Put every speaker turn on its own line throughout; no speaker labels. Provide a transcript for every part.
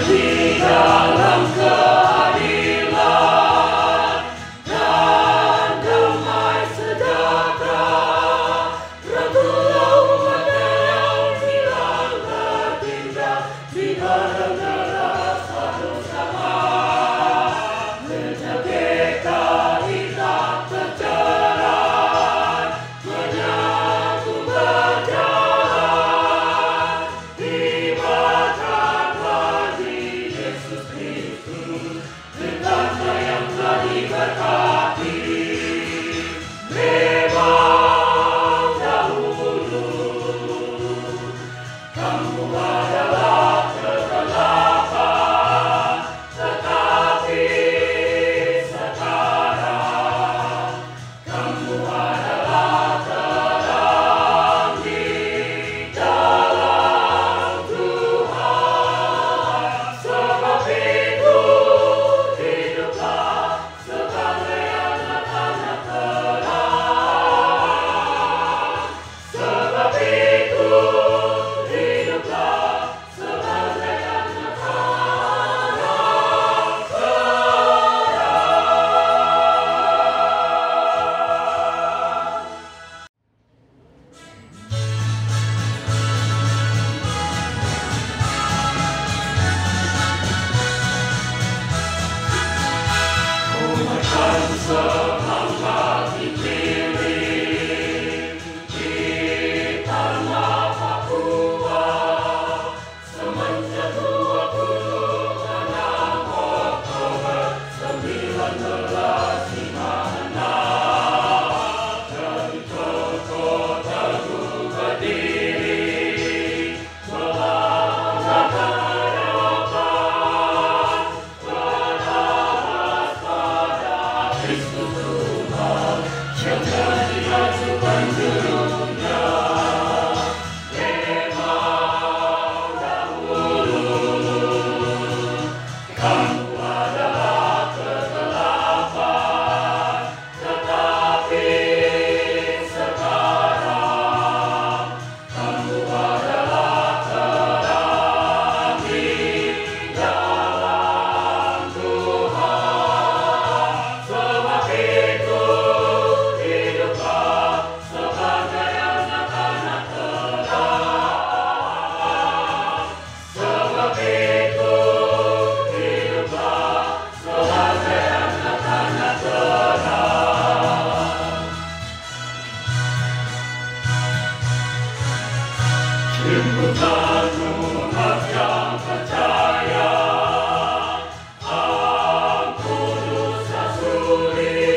Di dalam keadilan dan damai sejahtera, rangkulah umatnya yang hilang tertinggal di hadang neraka bersama. Menjaga hitam tercerah, menyatu berjalan di berkati. Memang dahulu kamu adalah kegelapan, tetapi sekarang kamu adalah terang di dalam Tuhan. Sebab itu hiduplah sebagai anak-anak terang. Sebab itu hiduplah sebagai anak-anak terang. Umatkan semangat dipilih di tanah Papua semenjak 26 Oktober 1956. Dari Joko Teguh berdiri melawan harapan, berharap pada Kristus Tuhan yang jadi Raja penjurutnya. Memang dahulu kamu adalah kegelapan, tetapi sekarang kamu adalah terang di dalam Tuhan. Sebab itu hiduplah sebagai anak-anak terang. Sebab itu hiduplah sebagai anak-anak terang. Himpunlah umat yang percaya, ampun dosa suri,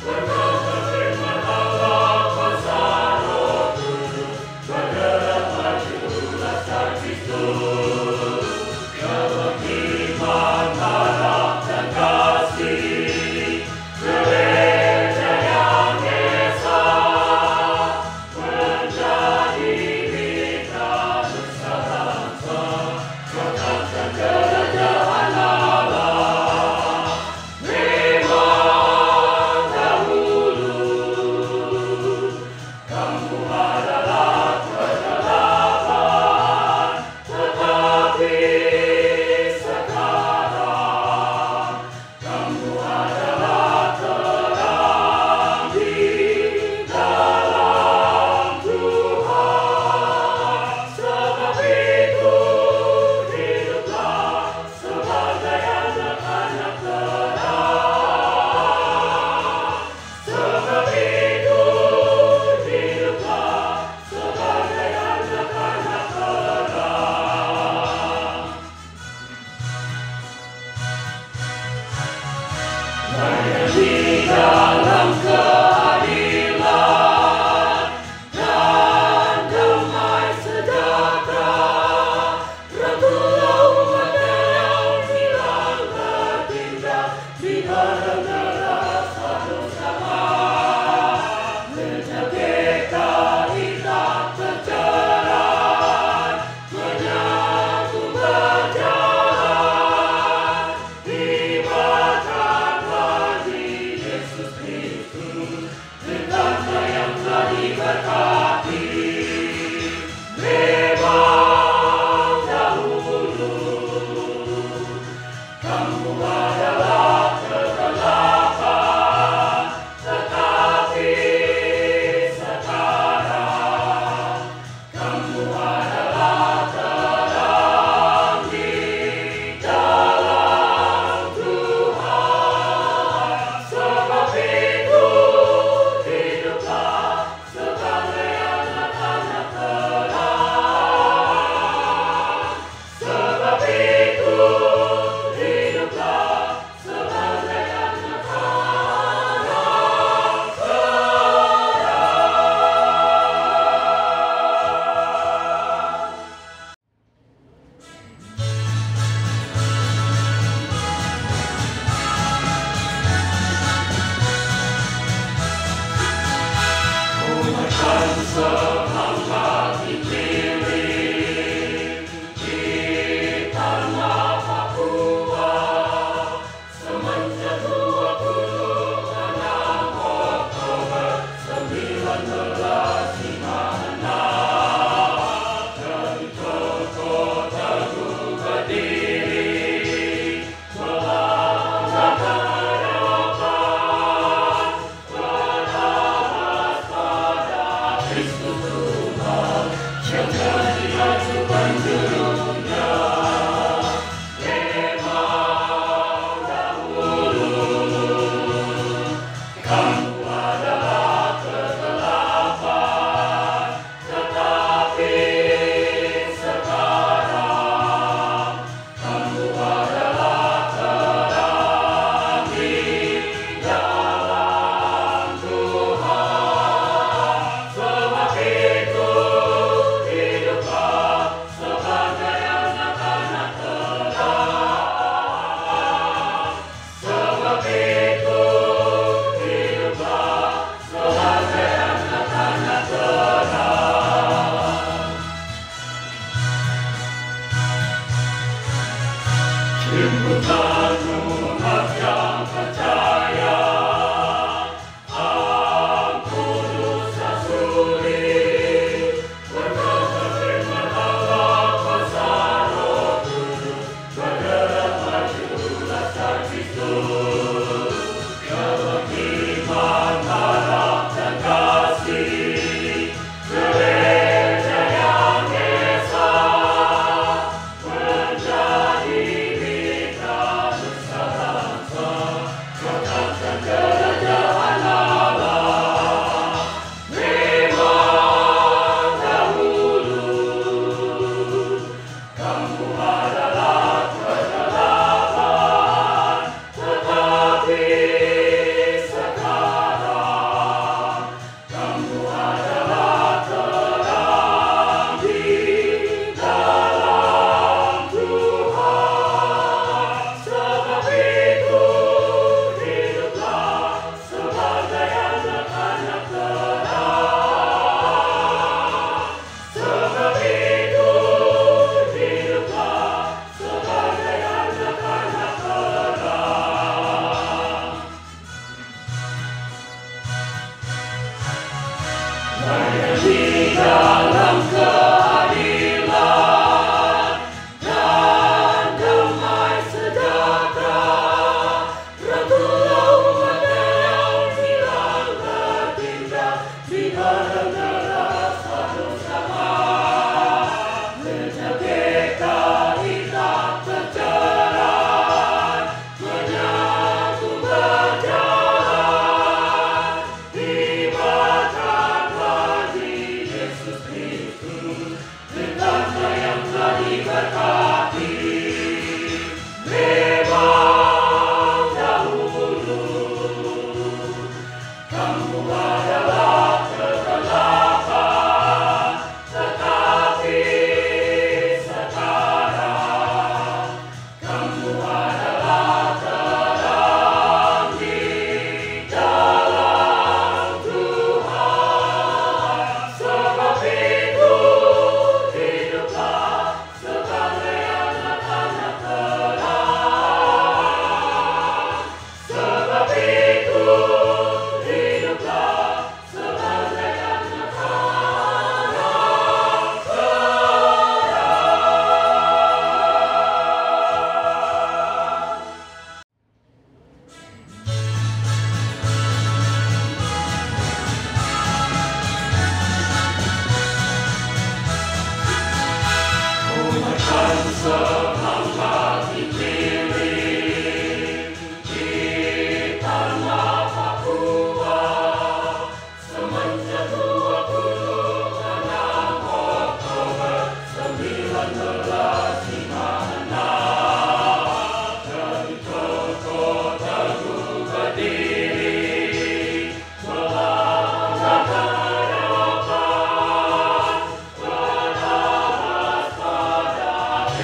berkata firman Allah besar Roh Kudus, bergerak majulah sang Kristus. Dalam iman, harap dan kasih, gereja yang esa menjadi mitra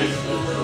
Kristus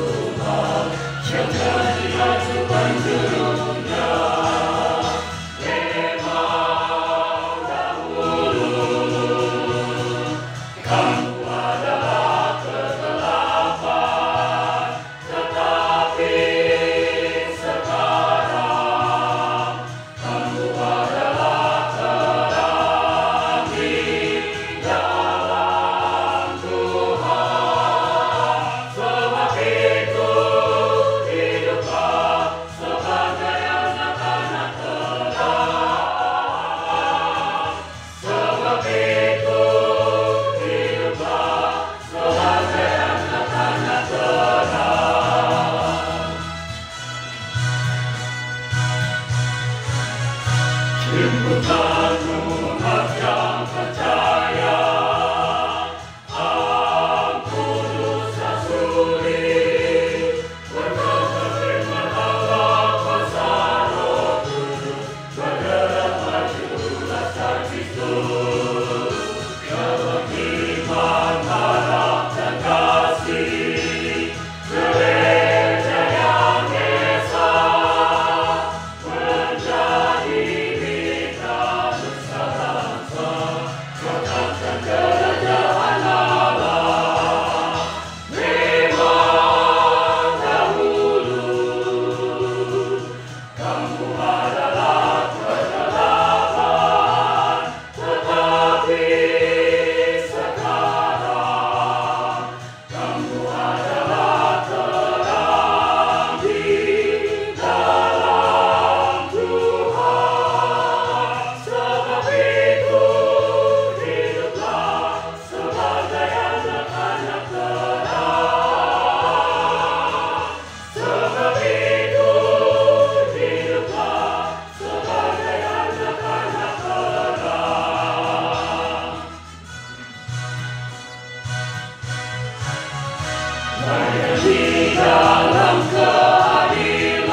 hanya di dalam keadilan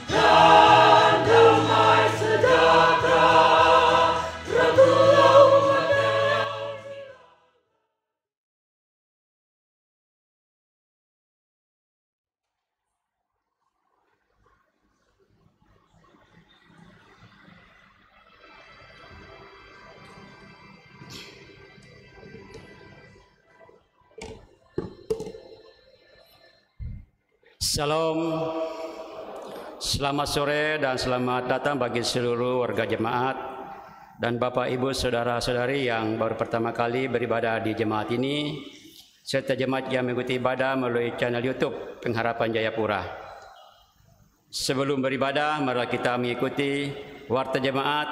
dan damai sejahtera rangkulah umatnya yang hilang.
Salam, selamat sore dan selamat datang bagi seluruh warga jemaat dan Bapak Ibu Saudara-saudari yang baru pertama kali beribadah di jemaat ini serta jemaat yang mengikuti ibadah melalui channel YouTube Pengharapan Jayapura. Sebelum beribadah, mari kita mengikuti warta jemaat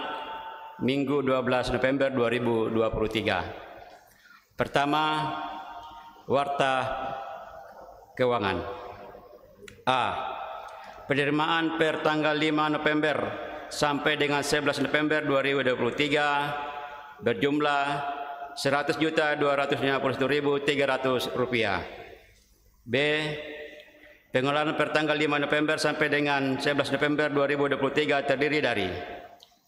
Minggu 12 November 2023. Pertama, warta keuangan. A. Penerimaan per tanggal 5 November sampai dengan 11 November 2023 berjumlah Rp100.251.300. B. Pengeluaran per tanggal 5 November sampai dengan 11 November 2023 terdiri dari 1.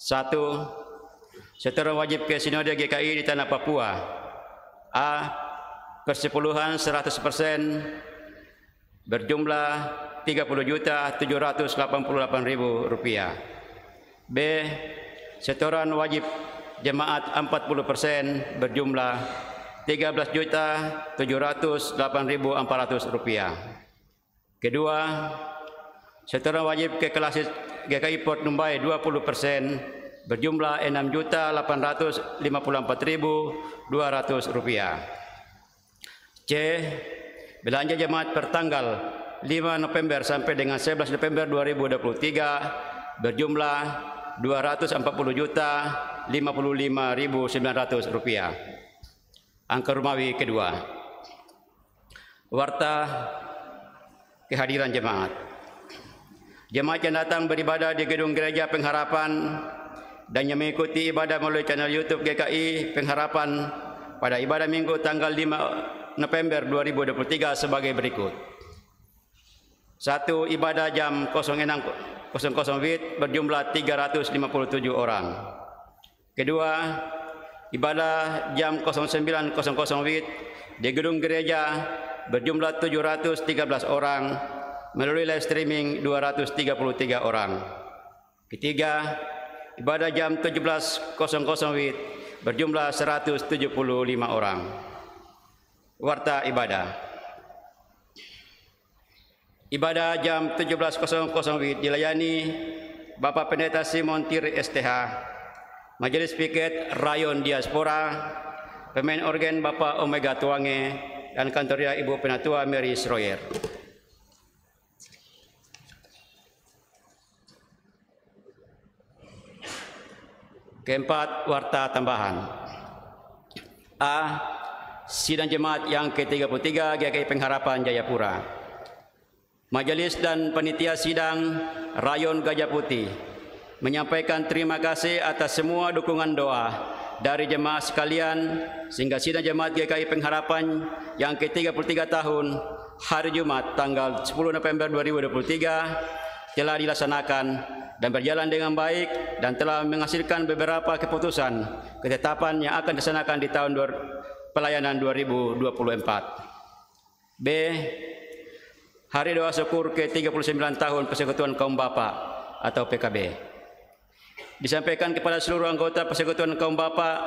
Setoran wajib ke Sinode GKI di Tanah Papua. A. Persepuluhan 100% berjumlah Rp30.788.000. B. Setoran wajib jemaat 40% berjumlah Rp13.708.400. Kedua, setoran wajib ke kelas GKI Port Numbai 20% berjumlah Rp6.854.200. C. Belanja jemaat per tanggal 5 November sampai dengan 11 November 2023 berjumlah Rp240.055.900. Angka rumawi kedua. Warta kehadiran jemaat. Jemaat yang datang beribadah di gedung gereja Pengharapan dan yang mengikuti ibadah melalui channel YouTube GKI Pengharapan pada ibadah Minggu tanggal 5 November 2023 sebagai berikut. 1. Ibadah jam 06.00 WIB berjumlah 357 orang. Kedua, ibadah jam 09.00 WIB di gedung gereja berjumlah 713 orang, melalui live streaming 233 orang. Ketiga, ibadah jam 17.00 WIB berjumlah 175 orang. Warta ibadah. Ibadah jam 17.00 WIB dilayani Bapak Pendeta Simon Tir STH, Majelis Piket Rayon Diaspora, pemain organ Bapak Omega Tuange, dan kantoria Ibu Penatua Mary Schroyer. Keempat, warta tambahan. A. Sidang Jemaat yang ke-33 GKI Pengharapan Jayapura. Majelis dan panitia sidang Rayon Gajah Putih menyampaikan terima kasih atas semua dukungan doa dari jemaat sekalian sehingga sidang Jemaat GKI Pengharapan yang ke-33 tahun hari Jumat tanggal 10 November 2023 telah dilaksanakan dan berjalan dengan baik dan telah menghasilkan beberapa keputusan ketetapan yang akan dilaksanakan di tahun pelayanan 2024. B. Hari Doa Syukur ke-39 tahun Persekutuan Kaum Bapa atau PKB. Disampaikan kepada seluruh anggota Persekutuan Kaum Bapa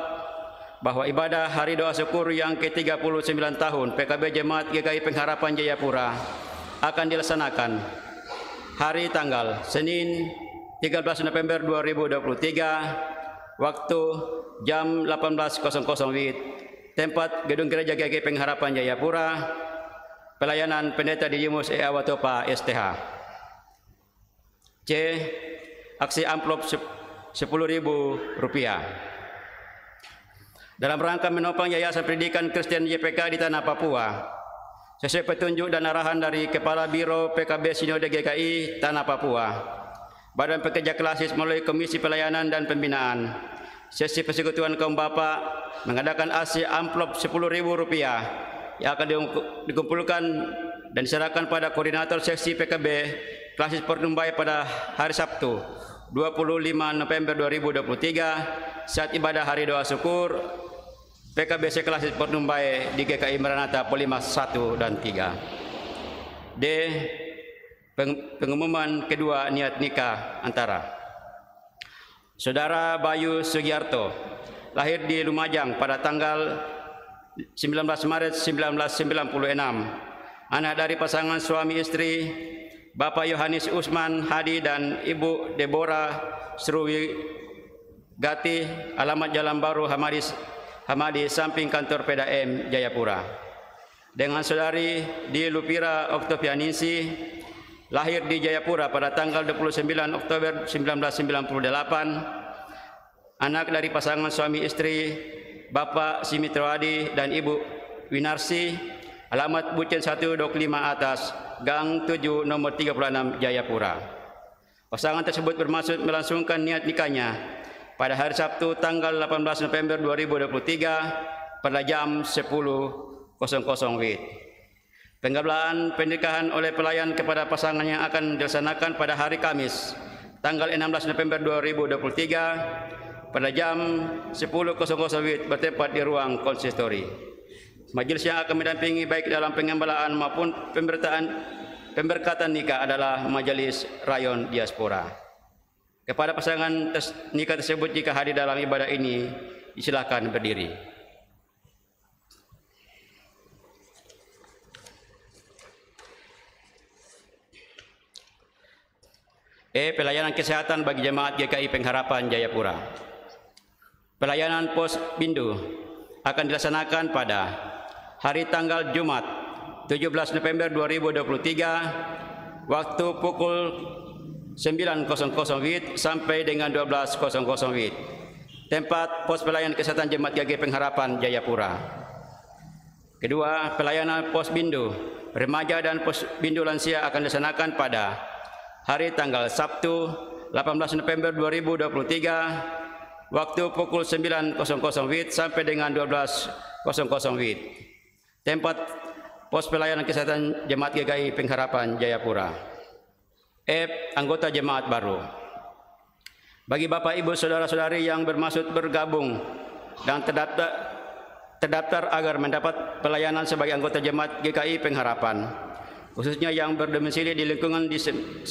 bahwa ibadah Hari Doa Syukur yang ke-39 tahun PKB Jemaat GKI Pengharapan Jayapura akan dilaksanakan hari tanggal Senin 13 November 2023 waktu jam 18.00 WIB, tempat Gedung Gereja GKI Pengharapan Jayapura, pelayanan Pendeta Didymus E. Awatopa STH. C. Aksi amplop Rp10.000 dalam rangka menopang Yayasan Pendidikan Kristen YPK di Tanah Papua sesuai petunjuk dan arahan dari Kepala Biro PKB Sinode GKI Tanah Papua. Badan Pekerja Klasis melalui Komisi Pelayanan dan Pembinaan Sesi Persekutuan Kaum Bapa mengadakan aksi amplop Rp10.000 yang akan dikumpulkan dan diserahkan pada koordinator seksi PKB Klasis Portumbai pada hari Sabtu 25 November 2023 saat ibadah hari doa syukur PKB Klasis Portumbai di GKI Maranatha Polimas 1 dan 3. D. Pengumuman kedua niat nikah antara Saudara Bayu Sugiarto, lahir di Lumajang pada tanggal 19 Maret 1996, anak dari pasangan suami istri Bapak Yohanes Usman Hadi dan Ibu Deborah Sruwi Gati, alamat Jalan Baru Hamadi samping kantor PDAM Jayapura. Dengan saudari Di Lupira Oktavianingsi, lahir di Jayapura pada tanggal 29 Oktober 1998, anak dari pasangan suami istri Bapak Simitrowadi dan Ibu Winarsi, alamat Bucen 125 atas, Gang 7 nomor 36 Jayapura. Pasangan tersebut bermaksud melangsungkan niat nikahnya pada hari Sabtu tanggal 18 November 2023 pada jam 10.00 WIB. Pengablaan pernikahan oleh pelayan kepada pasangan yang akan dilaksanakan pada hari Kamis tanggal 16 November 2023 pada jam 10.00 WIB bertempat di ruang konsistori. Majelis yang akan mendampingi baik dalam pengambalaan maupun pemberkatan nikah adalah Majelis Rayon Diaspora. Kepada pasangan nikah tersebut jika hadir dalam ibadah ini, silakan berdiri. Pelayanan kesehatan bagi jemaat GKI Pengharapan Jayapura. Pelayanan pos bindu akan dilaksanakan pada hari tanggal Jumat 17 November 2023 waktu pukul 9.00 WIB sampai dengan 12.00 WIB. Tempat pos pelayanan kesehatan jemaat GKI Pengharapan Jayapura. Kedua, pelayanan pos bindu remaja dan pos bindu lansia akan dilaksanakan pada hari tanggal Sabtu 18 November 2023 waktu pukul 9.00 WIB sampai dengan 12.00 WIB. Tempat pos pelayanan kesehatan jemaat GKI Pengharapan Jayapura. Anggota jemaat baru. Bagi Bapak Ibu saudara-saudari yang bermaksud bergabung dan terdaftar agar mendapat pelayanan sebagai anggota jemaat GKI Pengharapan, khususnya yang berdomisili di lingkungan di 9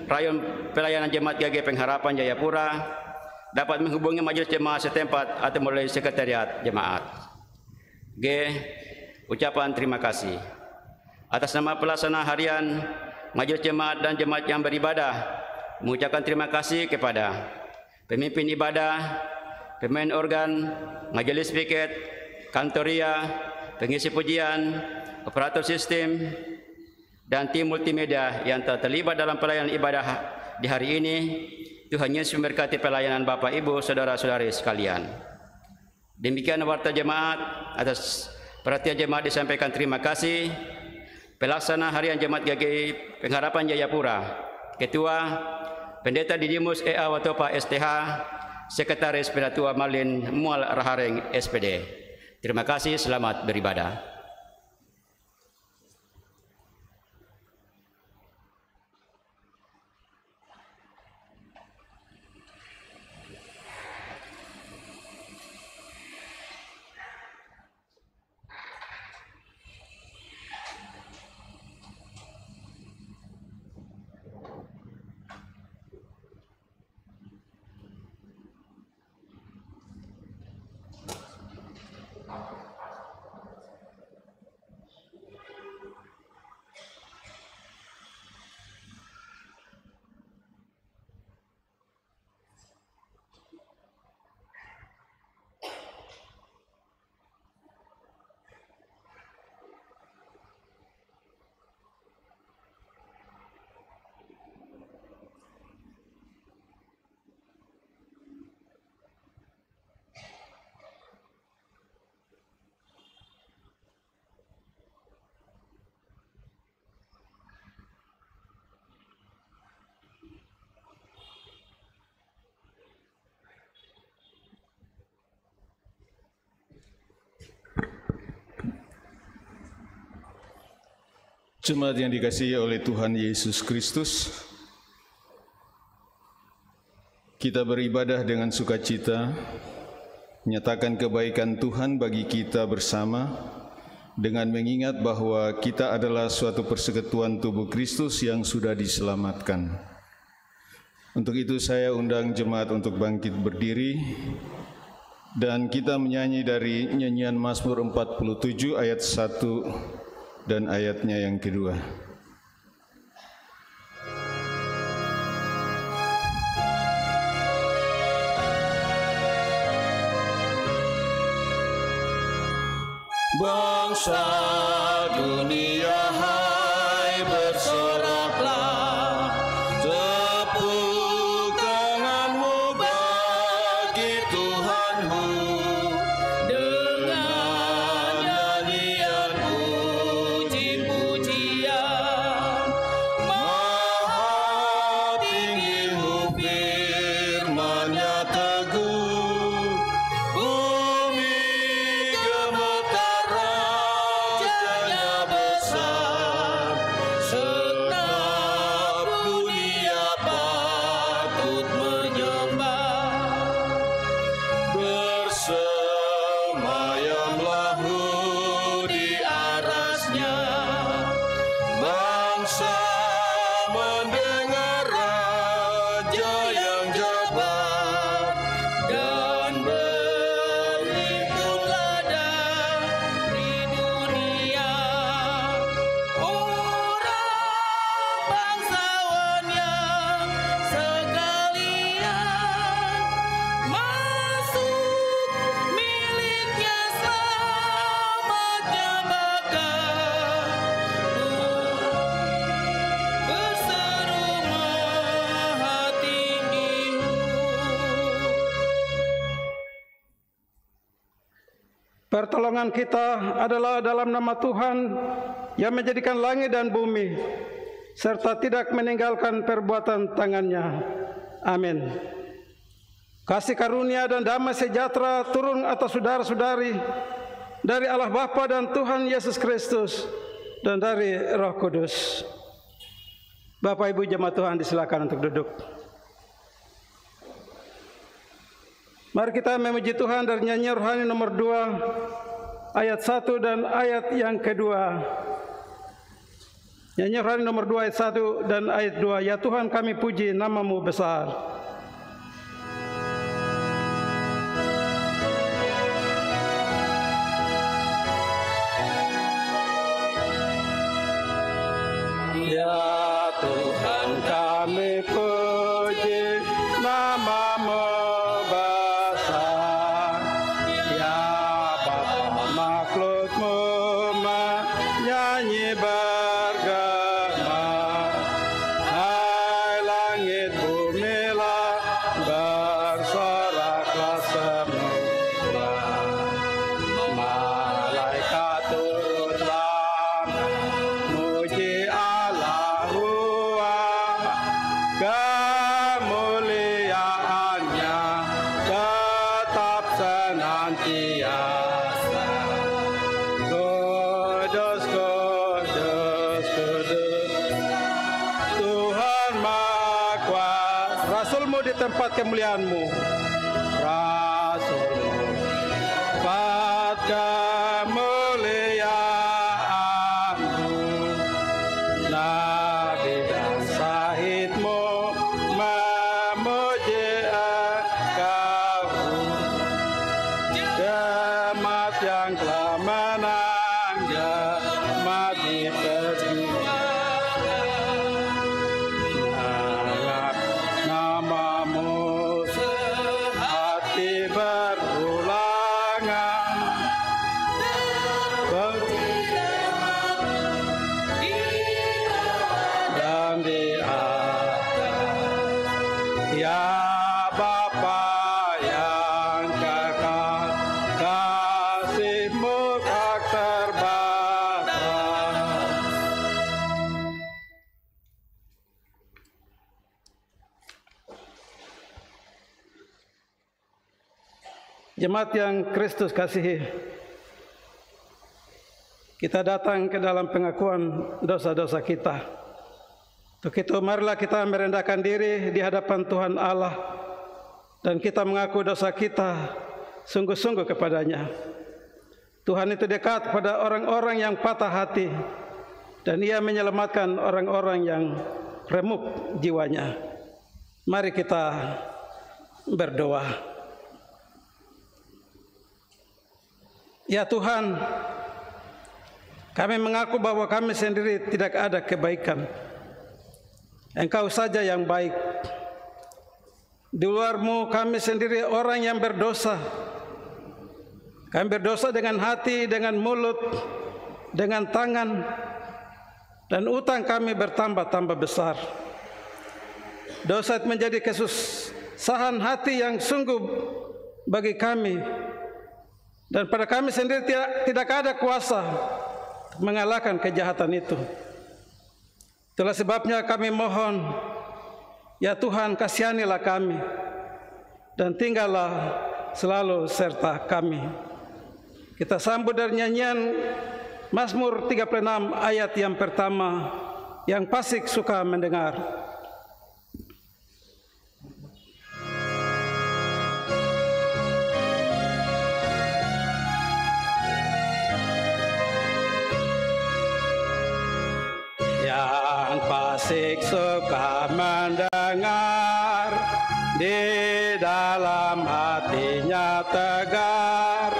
rayon pelayanan jemaat GKI Pengharapan Jayapura, dapat menghubungi majelis jemaat setempat atau melalui sekretariat jemaat. G. Ucapan terima kasih. Atas nama pelaksana harian majelis jemaat dan jemaat yang beribadah, mengucapkan terima kasih kepada pemimpin ibadah, pemain organ, majelis piket, kantoria, pengisi pujian, operator sistem, dan tim multimedia yang telah terlibat dalam pelayanan ibadah di hari ini. Tuhan Yesus memberkati pelayanan Bapak Ibu saudara-saudari sekalian. Demikian warta jemaat. Atas perhatian jemaat disampaikan terima kasih. Pelaksana harian jemaat GKI Pengharapan Jayapura, Ketua Pendeta Didimus E.A. Watopa STH, Sekretaris Penatua Marlin Mual Rahareng SPD. Terima kasih, selamat beribadah.
Jemaat yang dikasihi oleh Tuhan Yesus Kristus, kita beribadah dengan sukacita, menyatakan kebaikan Tuhan bagi kita bersama, dengan mengingat bahwa kita adalah suatu persekutuan tubuh Kristus yang sudah diselamatkan. Untuk itu saya undang jemaat untuk bangkit berdiri, dan kita menyanyi dari nyanyian Mazmur 47 ayat 1 dan ayatnya yang kedua.
Bangsa dunia hai bersoraklah, tepuk tanganmu bagi Tuhanmu, dengan nyanyian puji-pujian. Maha tinggimu firman-Nya teguh, bumi gemetar, rajanya besar, segenap dunia patut menyembah. Bersemayamlah di arasnya, bangsa mendengar raja yang jabat, dan berliputlah dari dunia orang bangsawan yang sekalian, masuk miliknya selamatnya bakal berseru Maha tinggi.
Pertolongan kita adalah dalam nama Tuhan yang menjadikan langit dan bumi, serta tidak meninggalkan perbuatan tangannya. Amin. Kasih karunia dan damai sejahtera turun atas saudara-saudari dari Allah Bapa dan Tuhan Yesus Kristus dan dari Roh Kudus. Bapak Ibu jemaat Tuhan disilakan untuk duduk. Mari kita memuji Tuhan dari nyanyian rohani nomor 2 ayat 1 dan ayat yang kedua. Nyanyian rohani nomor 2 ayat 1 dan ayat 2. Ya Tuhan, kami puji nama-Mu besar.
Ya Tuhan, kami puji nama-Mu besar. Ya Bapa makhluk-Mu menyanyi bergema. Hai langit bumilah bersoraklah semua. Malaikat turutlah muji Allah Ruah, kemuliaannya tetap senantiasa. Kudus, kudus, kudus, Tuhan Maha Kuasa.
Rasul-Mu di tempat kemuliaan-Mu.
Rasul-Mu tempat kemuliaan-Mu, Nabi dan Syahid-Mu memuji Engkau. Jemaat yang telah menang, jemaat di perjuangan, nama-Mu sehati berulangan. Dan di atas, ya Bapa yang kekal, kasih-Mu tak terbatas.
Jemaat yang Kristus kasihi, kita datang ke dalam pengakuan dosa-dosa kita. Untuk itu marilah kita merendahkan diri di hadapan Tuhan Allah dan kita mengaku dosa kita sungguh-sungguh kepadanya. Tuhan itu dekat pada orang-orang yang patah hati dan Ia menyelamatkan orang-orang yang remuk jiwanya. Mari kita berdoa. Ya Tuhan, kami mengaku bahwa kami sendiri tidak ada kebaikan. Engkau saja yang baik. Di luar-Mu kami sendiri orang yang berdosa. Kami berdosa dengan hati, dengan mulut, dengan tangan, dan utang kami bertambah-tambah besar. Dosa itu menjadi kesusahan hati yang sungguh bagi kami. Dan pada kami sendiri tidak ada kuasa mengalahkan kejahatan itu. Itulah sebabnya kami mohon, ya Tuhan, kasihanilah kami dan tinggallah selalu serta kami. Kita sambut dari nyanyian Mazmur 36 ayat yang pertama yang fasik suka mendengar.
Yang fasik suka mendengar, di dalam hatinya tegar,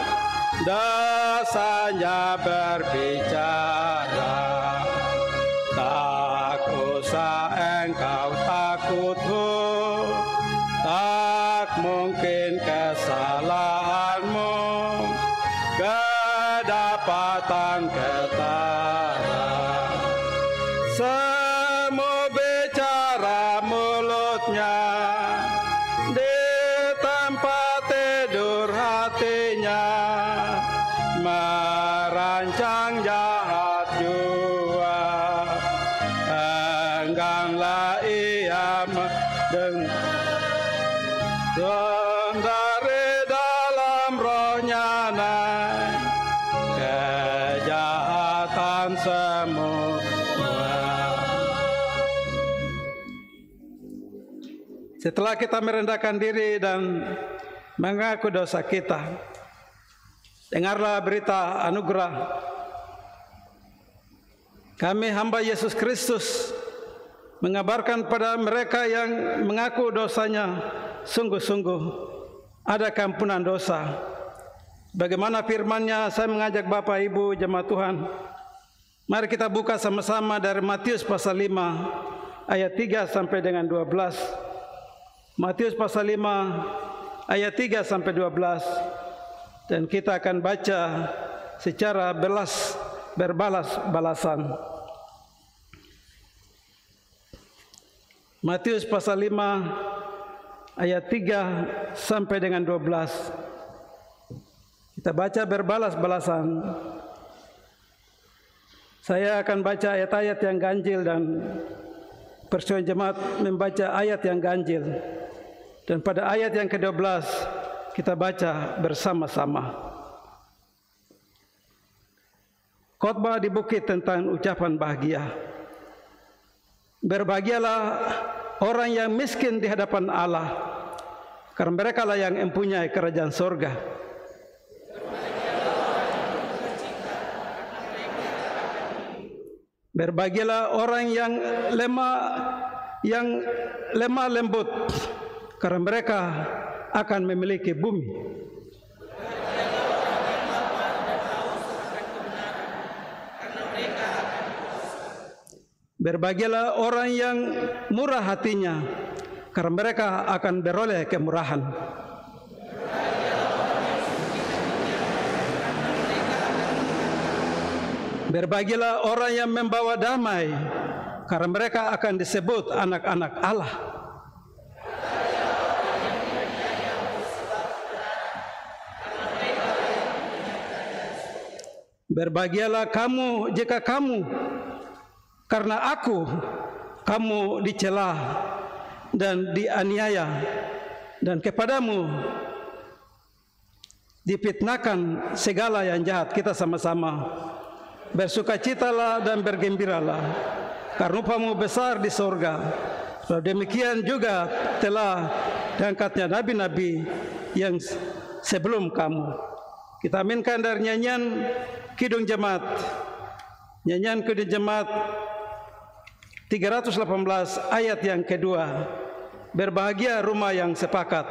dosanya berbicara. Tak usah engkau takut, tak mungkin kesalahanmu kedapatan ketara. Semua bicara mulutnya, di tempat tidur hatinya, merancang jahat jua. Engganglah ia dari dalam rohnya naik kejahatan semua.
Setelah kita merendahkan diri dan mengaku dosa kita, dengarlah berita anugerah. Kami hamba Yesus Kristus mengabarkan pada mereka yang mengaku dosanya sungguh-sungguh ada keampunan dosa. Bagaimana firman-Nya, saya mengajak Bapak Ibu jemaat Tuhan, mari kita buka sama-sama dari Matius pasal 5 ayat 3 sampai dengan 12. Matius pasal 5 ayat 3 sampai 12, dan kita akan baca secara berbalas-balasan. Matius pasal 5 ayat 3 sampai dengan 12. Kita baca berbalas-balasan. Saya akan baca ayat-ayat yang ganjil dan persatuan jemaat membaca ayat yang ganjil. Dan pada ayat yang ke-12 kita baca bersama-sama. Khotbah di bukit tentang ucapan bahagia. Berbahagialah orang yang miskin di hadapan Allah, karena mereka lah yang mempunyai kerajaan surga. Berbahagialah orang yang lemah lembut, karena mereka akan memiliki bumi. Berbahagialah orang yang murah hatinya, karena mereka akan beroleh kemurahan. Berbahagialah orang yang membawa damai, karena mereka akan disebut anak-anak Allah. Berbahagialah kamu jika kamu karena aku kamu dicela dan dianiaya, dan kepadamu difitnahkan segala yang jahat. Kita sama-sama. bersukacitalah dan bergembiralah, karena upamu besar di sorga. Sebab demikian juga telah diangkatnya nabi-nabi yang sebelum kamu. Kita aminkan dari nyanyian Kidung Jemaat. Nyanyian Kidung Jemaat 318 ayat yang kedua. Berbahagia rumah yang sepakat.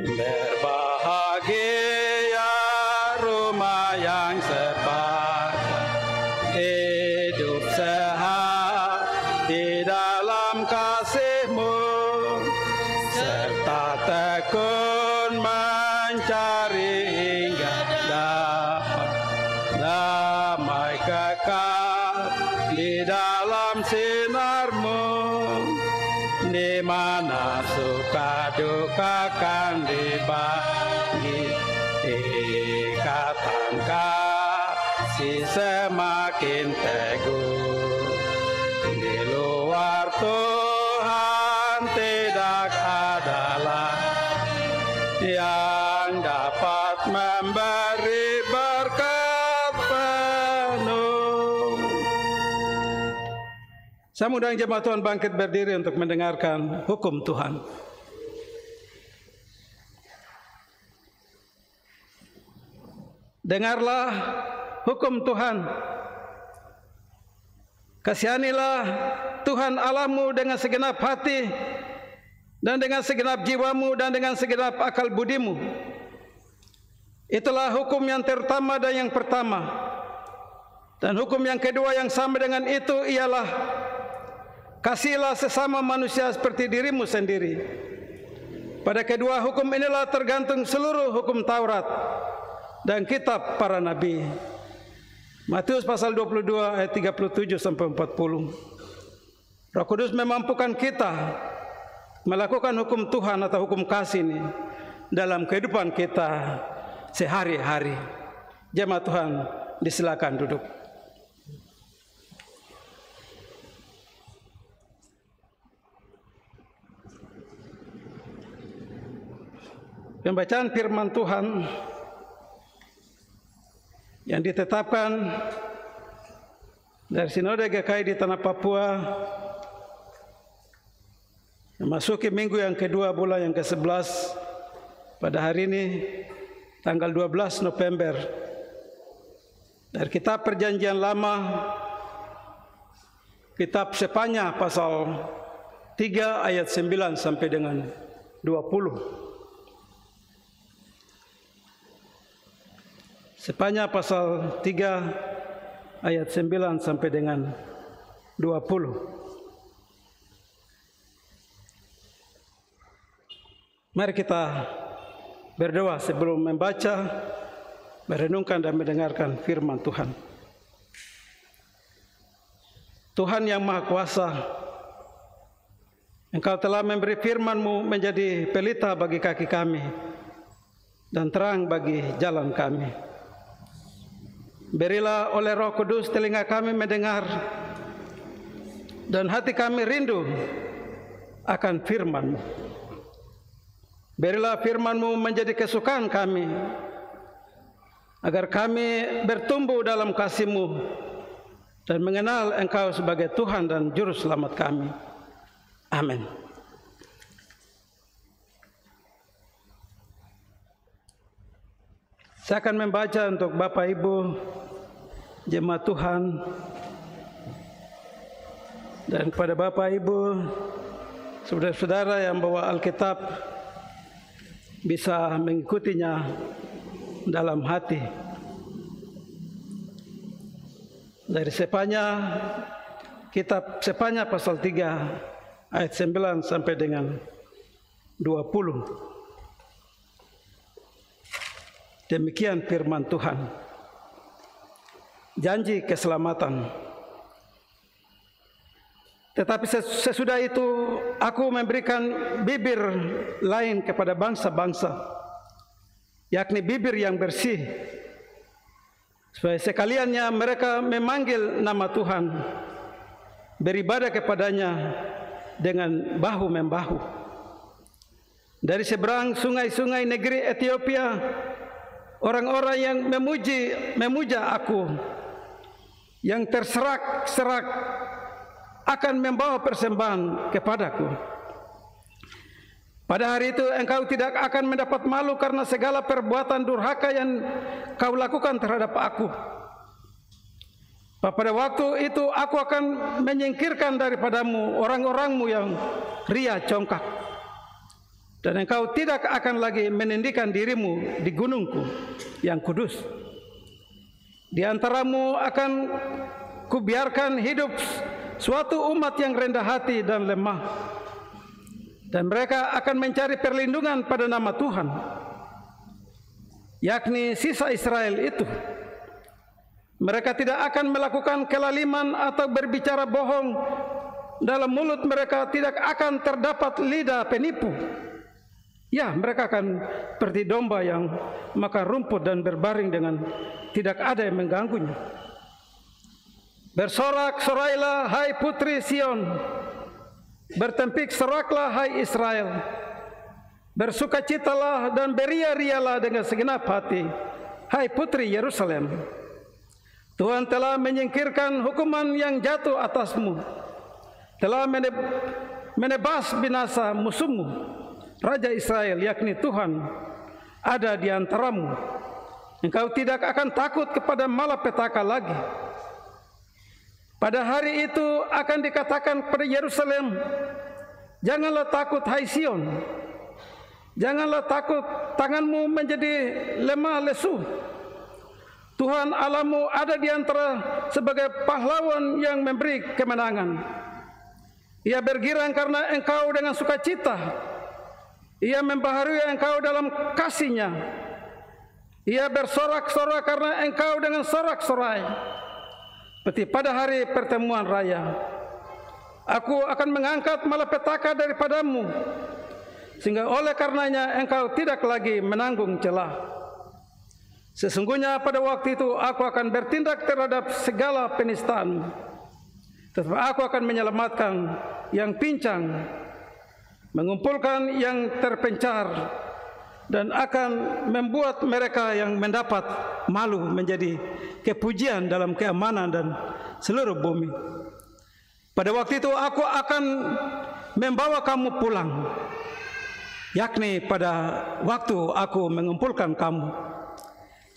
Berbahagia rumah yang sepakat, hidup sehat di dalam kasih-Mu, serta tekun mencari hingga dapat damai kekal di dalam sinar-Mu, di mana suka duka kan dibagi, ikatan kasih semakin teguh. Di luar Tuhan tidak adalah yang dapat memberi berkat penuh.
Saya undang jemaat Tuhan bangkit berdiri untuk mendengarkan hukum Tuhan. Dengarlah hukum Tuhan. Kasihanilah Tuhan Allahmu dengan segenap hati dan dengan segenap jiwamu dan dengan segenap akal budimu. Itulah hukum yang terutama dan yang pertama. Dan hukum yang kedua yang sama dengan itu ialah kasihilah sesama manusia seperti dirimu sendiri. Pada kedua hukum inilah tergantung seluruh hukum Taurat dan kitab para nabi. Matius pasal 22 ayat 37 sampai 40. Roh Kudus memampukan kita melakukan hukum Tuhan atau hukum kasih ini dalam kehidupan kita sehari-hari. Jemaat Tuhan, disilakan duduk. Pembacaan firman Tuhan yang ditetapkan dari Sinode GKI di Tanah Papua memasuki minggu yang kedua bulan yang ke-11 pada hari ini tanggal 12 November dari kitab Perjanjian Lama, kitab Sepanya pasal 3 ayat 9 sampai dengan 20. Sepanya pasal 3 ayat 9 sampai dengan 20. Mari kita berdoa sebelum membaca, merenungkan dan mendengarkan firman Tuhan. Tuhan yang Maha Kuasa, Engkau telah memberi firman-Mu menjadi pelita bagi kaki kami dan terang bagi jalan kami. Berilah oleh Roh Kudus telinga kami mendengar dan hati kami rindu akan firman-Mu. Berilah firman-Mu menjadi kesukaan kami, agar kami bertumbuh dalam kasih-Mu dan mengenal Engkau sebagai Tuhan dan Juru Selamat kami. Amin. Saya akan membaca untuk Bapak Ibu jemaat Tuhan dan kepada Bapak Ibu saudara-saudara yang bawa Alkitab bisa mengikutinya dalam hati. Dari Sepanya, kitab Sepanya pasal 3 ayat 9 sampai dengan 20. Demikian firman Tuhan. Janji keselamatan. Tetapi sesudah itu aku memberikan bibir lain kepada bangsa-bangsa, yakni bibir yang bersih, supaya sekaliannya mereka memanggil nama Tuhan beribadah kepadanya dengan bahu-membahu. Dari seberang sungai-sungai negeri Ethiopia, orang-orang yang memuja aku, yang terserak-serak akan membawa persembahan kepadaku. Pada hari itu engkau tidak akan mendapat malu karena segala perbuatan durhaka yang kau lakukan terhadap aku. Pada waktu itu aku akan menyingkirkan daripadamu orang-orangmu yang ria congkak, dan engkau tidak akan lagi meninggikan dirimu di gunungku yang kudus. Di antaramu akan kubiarkan hidup suatu umat yang rendah hati dan lemah, dan mereka akan mencari perlindungan pada nama Tuhan, yakni sisa Israel itu. Mereka tidak akan melakukan kelaliman atau berbicara bohong. Dalam mulut mereka tidak akan terdapat lidah penipu. Ya, mereka akan seperti domba yang makan rumput dan berbaring dengan tidak ada yang mengganggunya. Bersorak-sorailah hai putri Sion, bertempik soraklah hai Israel. Bersukacitalah dan beria-rialah dengan segenap hati, hai putri Yerusalem. Tuhan telah menyingkirkan hukuman yang jatuh atasmu, telah menebas binasa musuhmu. Raja Israel, yakni Tuhan, ada di antaramu. Engkau tidak akan takut kepada malapetaka lagi. Pada hari itu akan dikatakan kepada Yerusalem, janganlah takut hai Sion, janganlah takut, tanganmu menjadi lemah lesu. Tuhan Allahmu ada di antara sebagai pahlawan yang memberi kemenangan. Ia bergirang karena engkau dengan sukacita. Ia membaharui engkau dalam kasih-Nya. Ia bersorak-sorak karena engkau dengan sorak-sorai. Seperti pada hari pertemuan raya. Aku akan mengangkat malapetaka daripadamu, sehingga oleh karenanya engkau tidak lagi menanggung celah. Sesungguhnya pada waktu itu aku akan bertindak terhadap segala penistaanmu. Tetapi aku akan menyelamatkan yang pincang, mengumpulkan yang terpencar, dan akan membuat mereka yang mendapat malu menjadi kepujian dalam keamanan dan seluruh bumi. Pada waktu itu aku akan membawa kamu pulang, yakni pada waktu aku mengumpulkan kamu.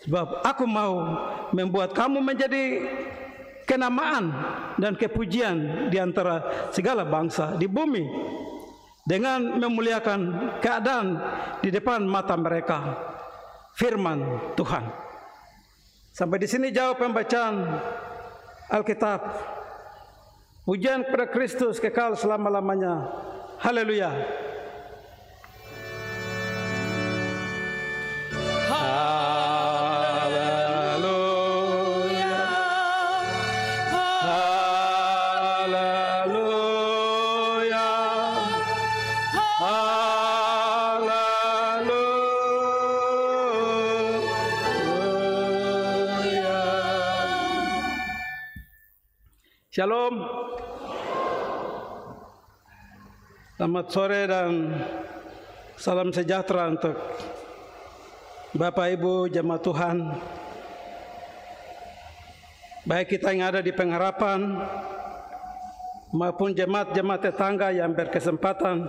Sebab aku mau membuat kamu menjadi kenamaan dan kepujian di antara segala bangsa di bumi, dengan memuliakan keadaan di depan mata mereka. Firman Tuhan. Sampai di sini jauh pembacaan Alkitab. Pujian kepada Kristus kekal selama-lamanya. Haleluya. Shalom. Selamat sore dan salam sejahtera untuk Bapak Ibu jemaat Tuhan, baik kita yang ada di Pengharapan maupun jemaat-jemaat tetangga yang berkesempatan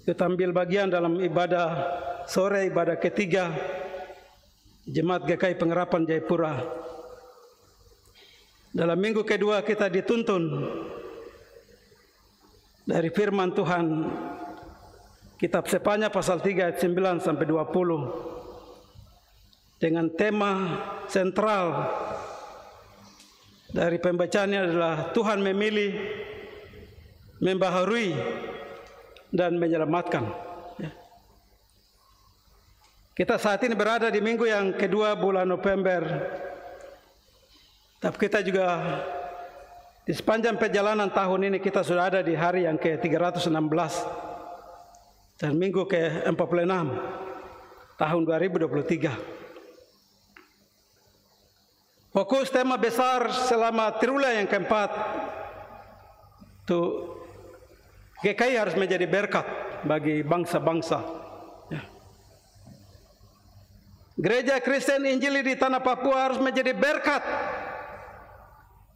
kita ambil bagian dalam ibadah sore, ibadah ketiga Jemaat GKI Pengharapan Jayapura. Dalam minggu kedua kita dituntun dari firman Tuhan, kitab Sefanya pasal 3 ayat 9 sampai 20, dengan tema sentral dari pembacaannya adalah Tuhan memilih, membaharui, dan menyelamatkan. Kita saat ini berada di minggu yang kedua bulan November. Tapi kita juga di sepanjang perjalanan tahun ini kita sudah ada di hari yang ke-316 dan minggu ke-46 tahun 2023. Fokus tema besar selama triwulan yang keempat Tuh, GKI harus menjadi berkat bagi bangsa-bangsa. Ya. Gereja Kristen Injili di tanah Papua harus menjadi berkat.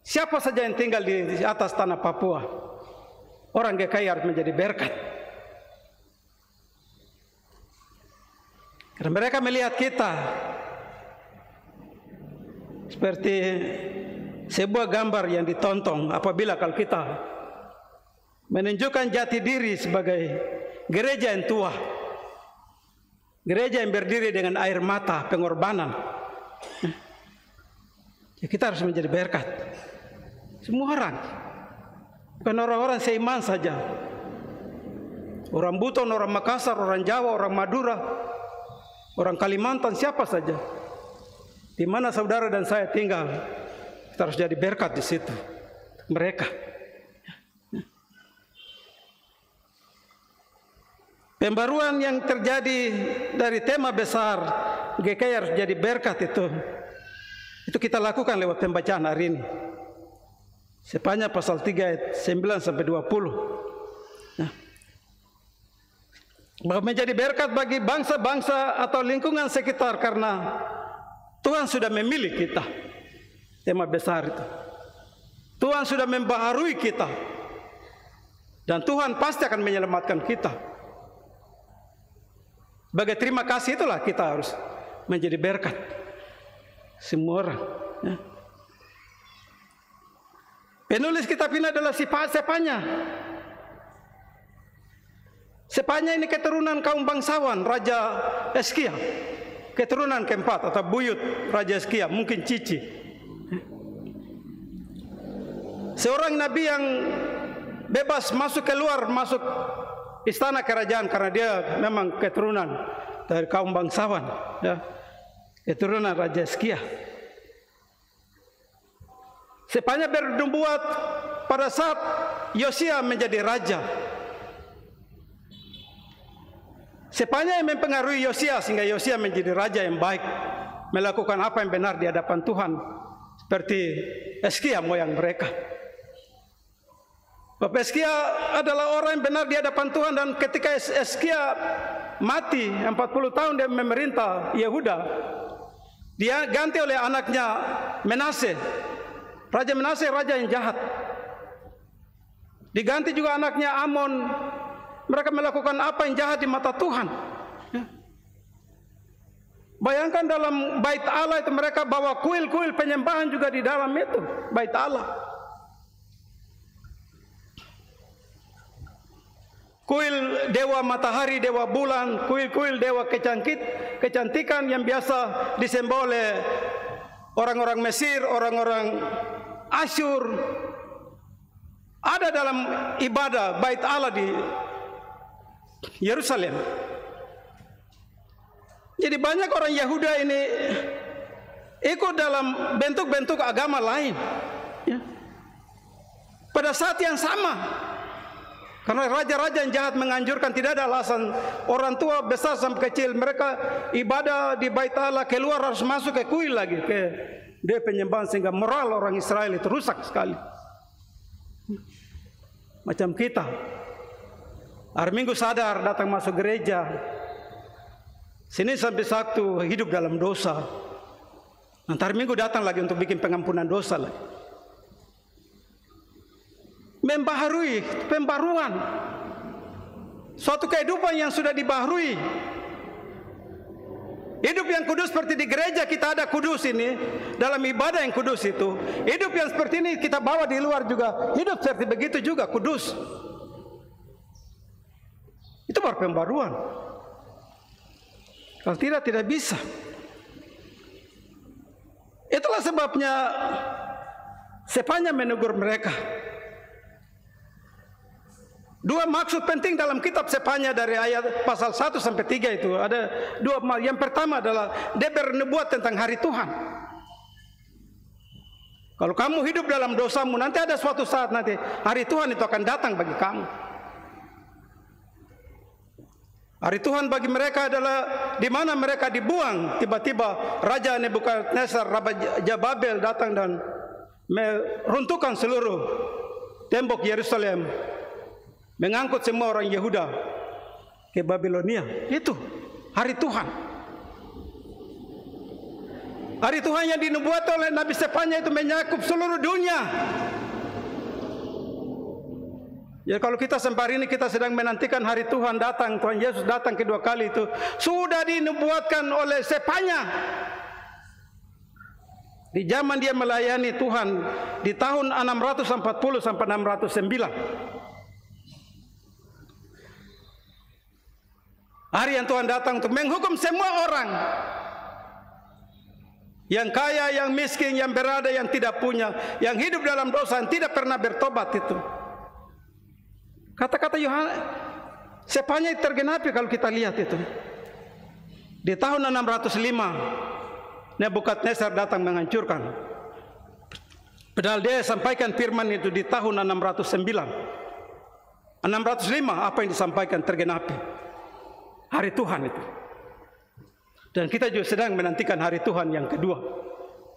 Siapa saja yang tinggal di atas tanah Papua, orang GKI harus menjadi berkat. Karena mereka melihat kita seperti sebuah gambar yang ditonton apabila kalau kita menunjukkan jati diri sebagai gereja yang tua, gereja yang berdiri dengan air mata pengorbanan. Ya, kita harus menjadi berkat. Semua orang, bukan orang-orang seiman saja. Orang Buton, orang Makassar, orang Jawa, orang Madura, orang Kalimantan, siapa saja. Di mana saudara dan saya tinggal, kita harus jadi berkat di situ. Mereka. Pembaruan yang terjadi dari tema besar GKI harus jadi berkat itu kita lakukan lewat pembacaan hari ini. Sepanjang pasal 3 ayat 9 sampai 20. Nah, menjadi berkat bagi bangsa-bangsa atau lingkungan sekitar karena Tuhan sudah memilih kita. Tema besar itu. Tuhan sudah membaharui kita. Dan Tuhan pasti akan menyelamatkan kita. Sebagai terima kasih itulah kita harus menjadi berkat. Semua orang. Ya. Penulis kitab ini adalah Sepanya. Sepanya ini keturunan kaum bangsawan Raja Hizkia. Keturunan keempat atau buyut Raja Hizkia, mungkin cici. Seorang nabi yang bebas masuk keluar, masuk istana kerajaan karena dia memang keturunan dari kaum bangsawan, ya. Keturunan Raja Hizkia. Sepanya bernubuat pada saat Yosia menjadi raja. Sepanya yang mempengaruhi Yosia sehingga Yosia menjadi raja yang baik, melakukan apa yang benar di hadapan Tuhan seperti Hizkia moyang mereka. Bapak Hizkia adalah orang yang benar di hadapan Tuhan, dan ketika Hizkia mati 40 tahun dia memerintah Yehuda, dia ganti oleh anaknya Menashe. Raja Menashe raja yang jahat. Diganti juga anaknya Amon. Mereka melakukan apa yang jahat di mata Tuhan. Ya. Bayangkan dalam bait Allah itu mereka bawa kuil-kuil penyembahan juga di dalam itu bait Allah. Kuil dewa matahari, dewa bulan, kuil-kuil dewa kecantikan yang biasa disembah oleh orang-orang Mesir, orang-orang Asyur, ada dalam ibadah bait Allah di Yerusalem. Jadi banyak orang Yahuda ini ikut dalam bentuk-bentuk agama lain, ya. Pada saat yang sama, karena raja-raja yang jahat menganjurkan, tidak ada alasan orang tua besar sampai kecil mereka ibadah di bait Allah, keluar harus masuk ke kuil lagi, ke dia penyembahan, sehingga moral orang Israel itu rusak sekali. Macam kita hari Minggu sadar datang masuk gereja, Senin sampai Sabtu hidup dalam dosa, nanti hari Minggu datang lagi untuk bikin pengampunan dosa lagi. Membaharui, pembaruan, suatu kehidupan yang sudah dibaharui. Hidup yang kudus seperti di gereja kita ada kudus ini, dalam ibadah yang kudus itu. Hidup yang seperti ini kita bawa di luar juga, hidup seperti begitu juga kudus. Itu baru pembaruan. Kalau tidak bisa. Itulah sebabnya Sepanya menegur mereka. Dua maksud penting dalam kitab Sepanya dari ayat pasal 1 sampai 3 itu. Ada dua. Yang pertama adalah dia bernubuat tentang hari Tuhan. Kalau kamu hidup dalam dosamu, nanti ada suatu saat nanti hari Tuhan itu akan datang bagi kamu. Hari Tuhan bagi mereka adalah di mana mereka dibuang. Tiba-tiba Raja Nebukadnezar, Raja Babel datang dan meruntuhkan seluruh tembok Yerusalem, mengangkut semua orang Yehuda ke Babilonia. Itu hari Tuhan. Hari Tuhan yang dinubuat oleh Nabi Sefanya itu menyakup seluruh dunia. Ya, kalau kita sampai hari ini kita sedang menantikan hari Tuhan datang, Tuhan Yesus datang kedua kali, itu sudah dinubuatkan oleh Sefanya. Di zaman dia melayani Tuhan di tahun 640 sampai 609. Hari yang Tuhan datang untuk menghukum semua orang. Yang kaya, yang miskin, yang berada, yang tidak punya, yang hidup dalam dosa, yang tidak pernah bertobat itu. Kata-kata Yohanes, Sefanya tergenapi kalau kita lihat itu. Di tahun 605, Nebukadnezar datang menghancurkan. Padahal dia sampaikan firman itu di tahun 609. 605 apa yang disampaikan tergenapi. Hari Tuhan itu. Dan kita juga sedang menantikan hari Tuhan yang kedua.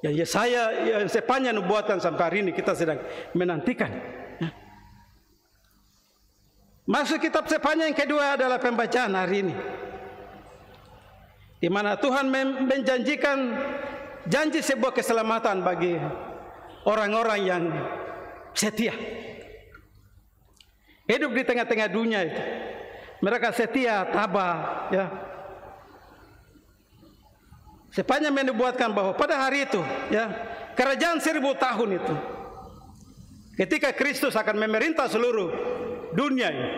Yang Sefanya nubuatan sampai hari ini kita sedang menantikan. Maksud kitab Sefanya yang kedua adalah pembacaan hari ini. Di mana Tuhan menjanjikan janji sebuah keselamatan bagi orang-orang yang setia. Hidup di tengah-tengah dunia itu. Mereka setia, tabah, ya. Sefanya menubuatkan bahwa pada hari itu, ya, kerajaan 1000 tahun itu, ketika Kristus akan memerintah seluruh dunia ini.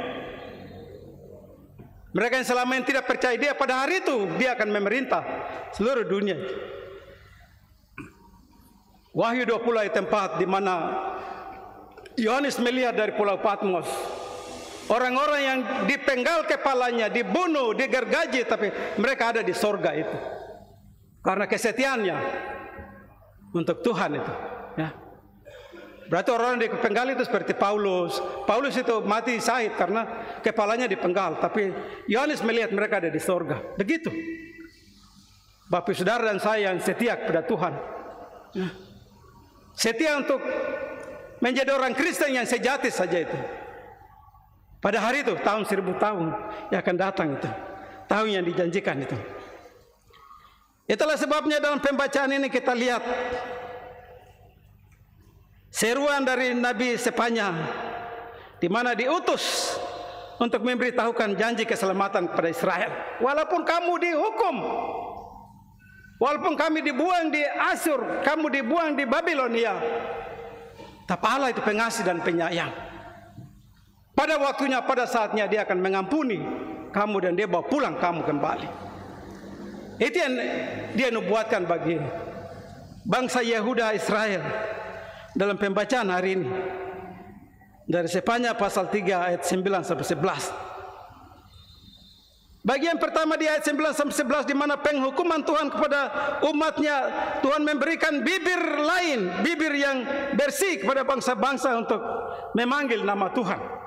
Mereka yang selama ini tidak percaya dia, pada hari itu dia akan memerintah seluruh dunia. Wahyu 20 ayat 4, di mana Yohanes melihat dari Pulau Patmos orang-orang yang dipenggal kepalanya, dibunuh, digergaji, tapi mereka ada di sorga itu. Karena kesetiaannya untuk Tuhan itu, ya. Berarti orang yang dipenggal itu seperti Paulus. Paulus itu mati syahid karena kepalanya dipenggal, tapi Yohanes melihat mereka ada di sorga. Begitu Bapak Saudara dan saya yang setia kepada Tuhan, ya. Setia untuk menjadi orang Kristen yang sejati saja itu. Pada hari itu, tahun 1000 tahun yang akan datang itu, tahun yang dijanjikan itu. Itulah sebabnya dalam pembacaan ini kita lihat seruan dari Nabi Sefanya, di mana diutus untuk memberitahukan janji keselamatan kepada Israel. Walaupun kamu dihukum, walaupun kami dibuang di Asyur, kamu dibuang di Babilonia, tapi Allah itu pengasih dan penyayang. Pada waktunya, pada saatnya dia akan mengampuni kamu dan dia bawa pulang kamu kembali. Itu yang dia nubuatkan bagi bangsa Yehuda Israel dalam pembacaan hari ini. Dari Sefanya pasal 3 ayat 9 sampai 11. Bagian pertama di ayat 9 sampai 11, di mana penghukuman Tuhan kepada umatnya. Tuhan memberikan bibir lain, bibir yang bersih kepada bangsa-bangsa untuk memanggil nama Tuhan.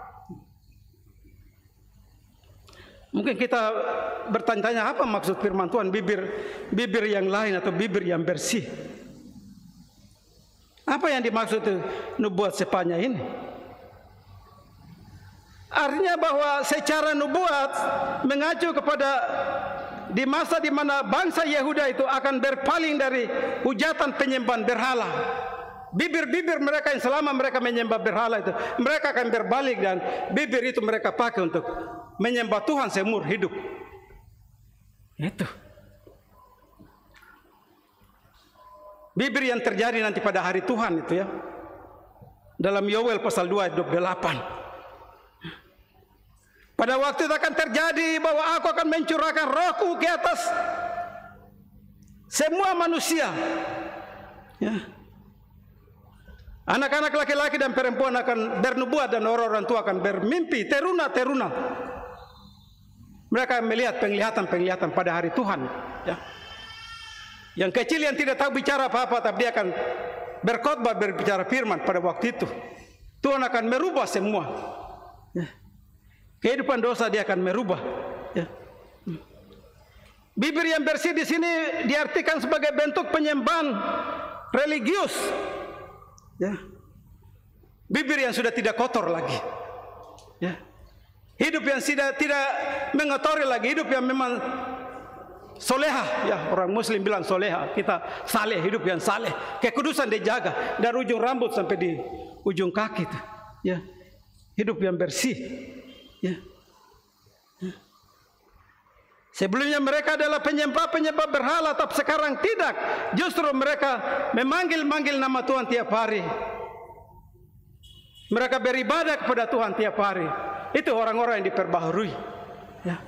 Mungkin kita bertanya-tanya apa maksud firman Tuhan, bibir yang lain atau bibir yang bersih. Apa yang dimaksud nubuat Sefanya ini? Artinya bahwa secara nubuat mengacu kepada di masa di mana bangsa Yehuda itu akan berpaling dari hujatan penyembahan berhala. Bibir-bibir mereka yang selama mereka menyembah berhala itu, mereka akan berbalik dan bibir itu mereka pakai untuk menyembah Tuhan seumur hidup. Itu bibir yang terjadi nanti pada hari Tuhan itu, ya. Dalam Yoel pasal 2 ayat 28. Pada waktu itu akan terjadi bahwa aku akan mencurahkan rohku ke atas semua manusia, ya. Anak-anak laki-laki dan perempuan akan bernubuat dan orang-orang tua akan bermimpi, teruna-teruna. Mereka melihat penglihatan-penglihatan pada hari Tuhan, ya. Yang kecil yang tidak tahu bicara apa-apa, tapi dia akan berkhotbah, berbicara firman pada waktu itu. Tuhan akan merubah semua, ya. Kehidupan dosa dia akan merubah, ya. Bibir yang bersih di sini diartikan sebagai bentuk penyembahan religius, ya. bibir yang sudah tidak kotor lagi. Ya. Hidup yang tidak mengotori lagi, hidup yang memang soleha. Ya, orang Muslim bilang soleha. Kita saleh, hidup yang saleh. Kekudusan dijaga dari ujung rambut sampai di ujung kaki. Ya, hidup yang bersih. Ya. Sebelumnya mereka adalah penyembah berhala, tapi sekarang tidak. Justru mereka memanggil nama Tuhan tiap hari. Mereka beribadah kepada Tuhan tiap hari. Itu orang-orang yang diperbaharui. Ya.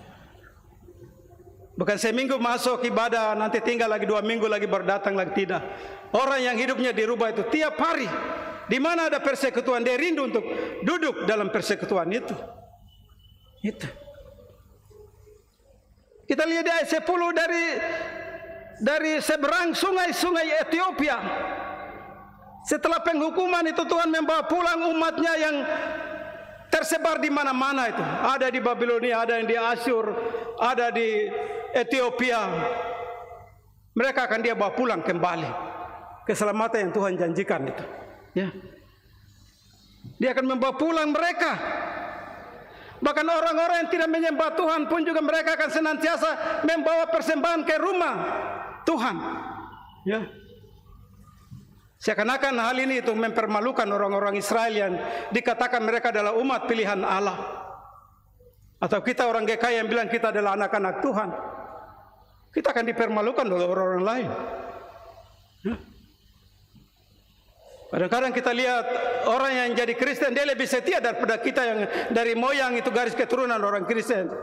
Bukan seminggu masuk ibadah, nanti tinggal lagi 2 minggu lagi baru datang lagi, tidak. Orang yang hidupnya dirubah itu tiap hari. Di mana ada persekutuan, dia rindu untuk duduk dalam persekutuan itu. Itu. Kita lihat di ayat 10 dari seberang sungai Ethiopia. Setelah penghukuman itu Tuhan membawa pulang umatnya yang tersebar di mana-mana itu. Ada di Babilonia, ada yang di Asyur, ada di Ethiopia. Mereka akan dia bawa pulang kembali. Keselamatan yang Tuhan janjikan itu. Ya. Dia akan membawa pulang mereka. Bahkan orang-orang yang tidak menyembah Tuhan pun juga mereka akan senantiasa membawa persembahan ke rumah Tuhan. Ya. Seakan-akan hal ini itu mempermalukan orang-orang Israel yang dikatakan mereka adalah umat pilihan Allah. Atau kita orang GKI yang bilang kita adalah anak-anak Tuhan. Kita akan dipermalukan oleh orang-orang lain. Kadang-kadang kita lihat orang yang jadi Kristen, dia lebih setia daripada kita yang dari moyang itu garis keturunan orang Kristen.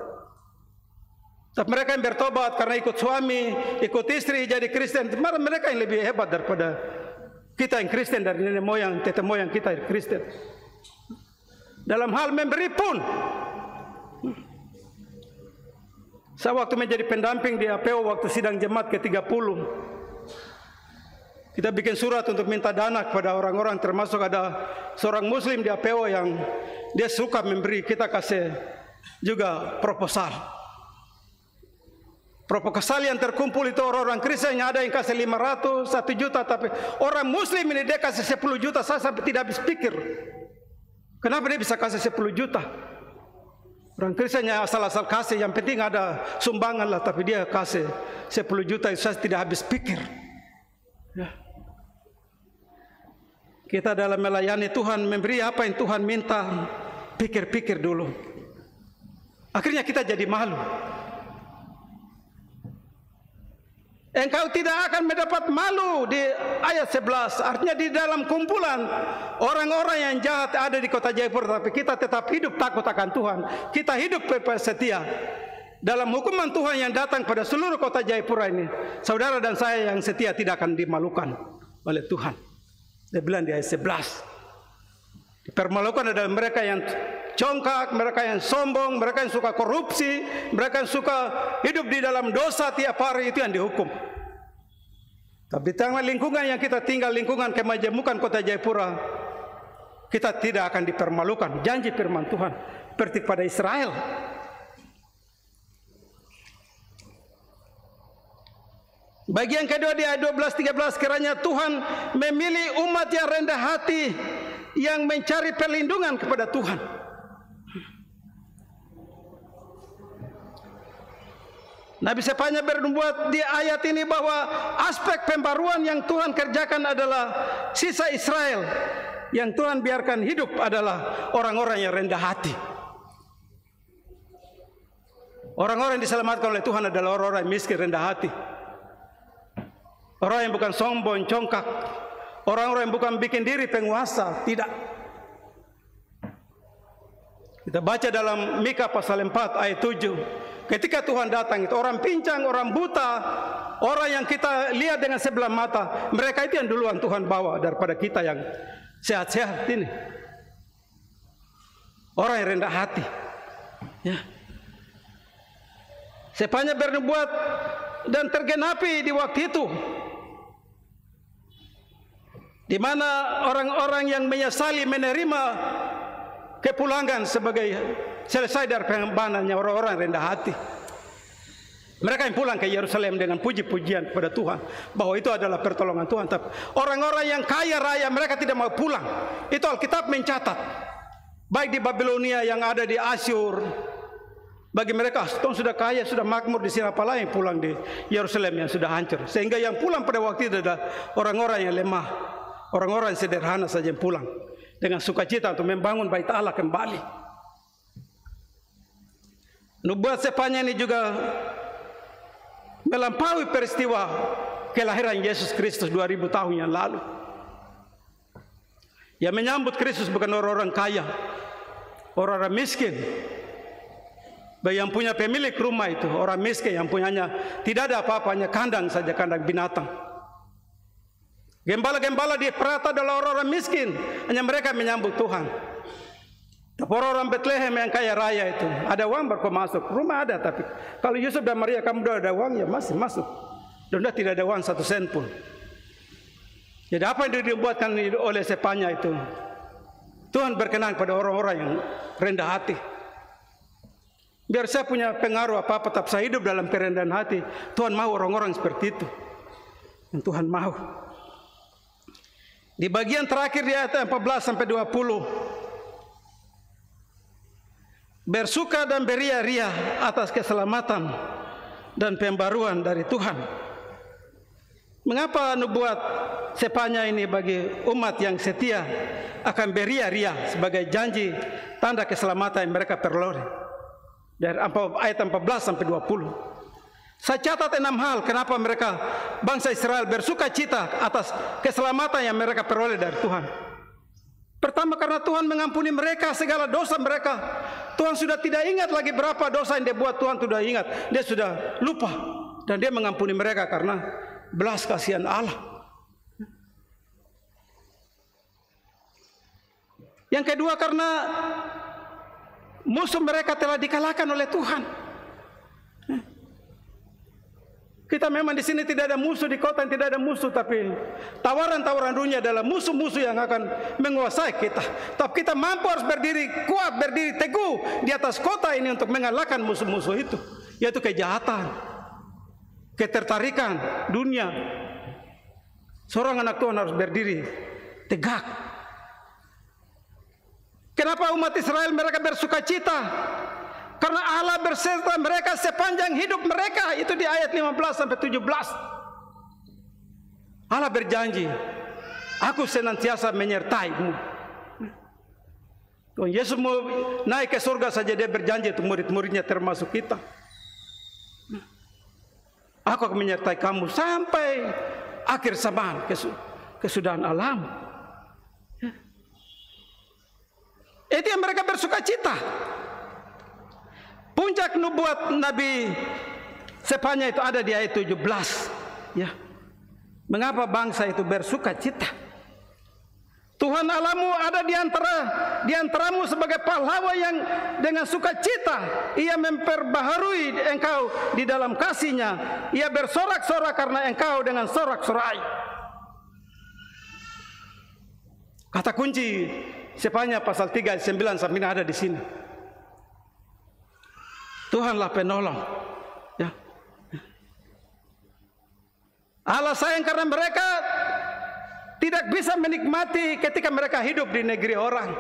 Tapi mereka yang bertobat karena ikut suami, ikut istri jadi Kristen, mereka yang lebih hebat daripada kita yang Kristen dari nenek moyang, tete moyang kita yang Kristen. Dalam hal memberi pun. Saya waktu menjadi pendamping di APO waktu sidang jemaat ke-30. Kita bikin surat untuk minta dana kepada orang-orang, termasuk ada seorang Muslim di APO yang dia suka memberi. Kita kasih juga proposal. Proposal yang terkumpul itu orang-orang Kristen yang ada yang kasih 500, 1 juta, tapi orang Muslim ini dia kasih 10 juta. Saya sampai tidak habis pikir. Kenapa dia bisa kasih 10 juta? Orang Kristennya asal-asal kasih, yang penting ada sumbangan lah, tapi dia kasih 10 juta, itu saya tidak habis pikir. Ya. Kita dalam melayani Tuhan, memberi apa yang Tuhan minta, pikir-pikir dulu. Akhirnya kita jadi malu. Engkau tidak akan mendapat malu di ayat 11. Artinya di dalam kumpulan orang-orang yang jahat ada di kota Jayapura, tapi kita tetap hidup takut akan Tuhan. Kita hidup setia. Dalam hukuman Tuhan yang datang pada seluruh kota Jayapura ini, saudara dan saya yang setia tidak akan dimalukan oleh Tuhan. Dia bilang di ayat 11. Dipermalukan adalah mereka yang congkak, mereka yang sombong, mereka yang suka korupsi, mereka yang suka hidup di dalam dosa tiap hari, itu yang dihukum. Tapi di tengah lingkungan yang kita tinggal, lingkungan kemajemukan kota Jayapura, kita tidak akan dipermalukan. Janji firman Tuhan seperti pada Israel. Bagian kedua di ayat 12-13, kiranya Tuhan memilih umat yang rendah hati, yang mencari perlindungan kepada Tuhan. Nabi Sefanya bernubuat di ayat ini bahwa aspek pembaruan yang Tuhan kerjakan adalah sisa Israel. Yang Tuhan biarkan hidup adalah orang-orang yang rendah hati. Orang-orang yang diselamatkan oleh Tuhan adalah orang-orang yang miskin, rendah hati. Orang yang bukan sombong, congkak. Orang-orang yang bukan bikin diri penguasa, tidak. Kita baca dalam Mika pasal 4 ayat 7. Ketika Tuhan datang itu orang pincang, orang buta, orang yang kita lihat dengan sebelah mata, mereka itu yang duluan Tuhan bawa daripada kita yang sehat-sehat ini. Orang yang rendah hati. Ya. Sefanya bernubuat dan tergenapi di waktu itu, di mana orang-orang yang menyesali menerima kepulangan sebagai selesai dari pengembangannya orang-orang rendah hati. Mereka yang pulang ke Yerusalem dengan puji-pujian kepada Tuhan, bahwa itu adalah pertolongan Tuhan. Tapi orang-orang yang kaya raya, mereka tidak mau pulang. Itu Alkitab mencatat. Baik di Babilonia yang ada di Asyur, bagi mereka, "Tuhan sudah kaya, sudah makmur di sini, apalah yang pulang di Yerusalem yang sudah hancur." Sehingga yang pulang pada waktu itu adalah orang-orang yang lemah, orang-orang yang sederhana saja yang pulang dengan sukacita untuk membangun bait Allah kembali. Nubuat Zefanya ini juga melampaui peristiwa kelahiran Yesus Kristus 2000 tahun yang lalu. Yang menyambut Kristus bukan orang-orang kaya, orang-orang miskin. Yang punya pemilik rumah itu orang miskin yang punyanya tidak ada apa-apanya, kandang saja, kandang binatang. Gembala-gembala di Efrata adalah orang-orang miskin, hanya mereka menyambut Tuhan. Tapi orang-orang Bethlehem yang kaya raya itu ada uang baru masuk, rumah ada, tapi kalau Yusuf dan Maria kamu sudah ada uang, ya masih masuk. Dan sudah tidak ada uang 1 sen pun. Jadi apa yang dibuatkan oleh Zefanya itu, Tuhan berkenan pada orang-orang yang rendah hati. Biar saya punya pengaruh apa-apa, tapi saya hidup dalam kerendahan hati. Tuhan mau orang-orang seperti itu. Yang Tuhan mau. Di bagian terakhir di ayat 14 sampai 20, bersuka dan beria-ria atas keselamatan dan pembaruan dari Tuhan. Mengapa nubuat Zefanya ini bagi umat yang setia akan beria-ria sebagai janji tanda keselamatan yang mereka peroleh? Dari ayat 14 sampai 20. Saya catat 6 hal kenapa mereka bangsa Israel bersuka cita atas keselamatan yang mereka peroleh dari Tuhan. Pertama, karena Tuhan mengampuni mereka segala dosa mereka. Tuhan sudah tidak ingat lagi berapa dosa yang dia buat, Tuhan sudah ingat. Dia sudah lupa. Dan dia mengampuni mereka karena belas kasihan Allah. Yang kedua, karena musuh mereka telah dikalahkan oleh Tuhan. Kita memang di sini tidak ada musuh, di kota yang tidak ada musuh, tapi tawaran-tawaran dunia adalah musuh-musuh yang akan menguasai kita. Tapi kita mampu harus berdiri kuat, berdiri teguh di atas kota ini untuk mengalahkan musuh-musuh itu, yaitu kejahatan, ketertarikan dunia. Seorang anak Tuhan harus berdiri tegak. Kenapa umat Israel mereka bersuka cita? Karena Allah berserta mereka sepanjang hidup mereka. Itu di ayat 15 sampai 17. Allah berjanji, aku senantiasa menyertaimu. Tuhan Yesus mau naik ke surga saja, dia berjanji untuk murid-muridnya termasuk kita. Aku akan menyertai kamu sampai akhir zaman, kesudahan alam. Itu yang mereka bersuka cita. Puncak nubuat Nabi Zefanya itu ada di ayat 17. Ya. Mengapa bangsa itu bersuka cita? Tuhan Allahmu ada di antaramu sebagai pahlawan yang dengan sukacita ia memperbaharui engkau di dalam kasih-Nya. Ia bersorak-sorak karena engkau dengan sorak-sorai. Kata kunci Zefanya pasal 3 ayat 9 sampai ada di sini. Tuhanlah penolong. Ya. Allah sayang karena mereka tidak bisa menikmati ketika mereka hidup di negeri orang.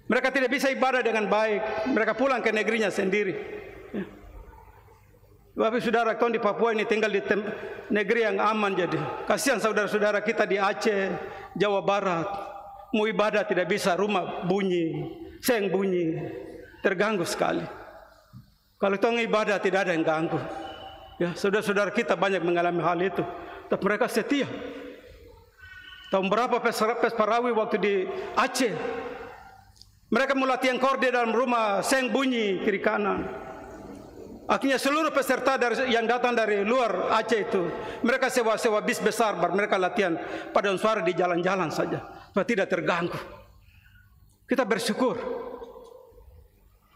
Mereka tidak bisa ibadah dengan baik. Mereka pulang ke negerinya sendiri. Ya. Bapak saudara, kau di Papua ini tinggal di negeri yang aman jadi. Kasihan saudara-saudara kita di Aceh, Jawa Barat. Mau ibadah tidak bisa, rumah bunyi, seng bunyi. Terganggu sekali. Kalau tong ibadah tidak ada yang ganggu. Ya, saudara-saudara kita banyak mengalami hal itu. Tapi mereka setia. Tahun berapa pes Parawi waktu di Aceh, mereka mulai latihan korde dalam rumah, seng bunyi kiri kanan. Akhirnya seluruh peserta yang datang dari luar Aceh itu, mereka sewa bis besar, mereka latihan paduan suara di jalan-jalan saja, supaya tidak terganggu. Kita bersyukur.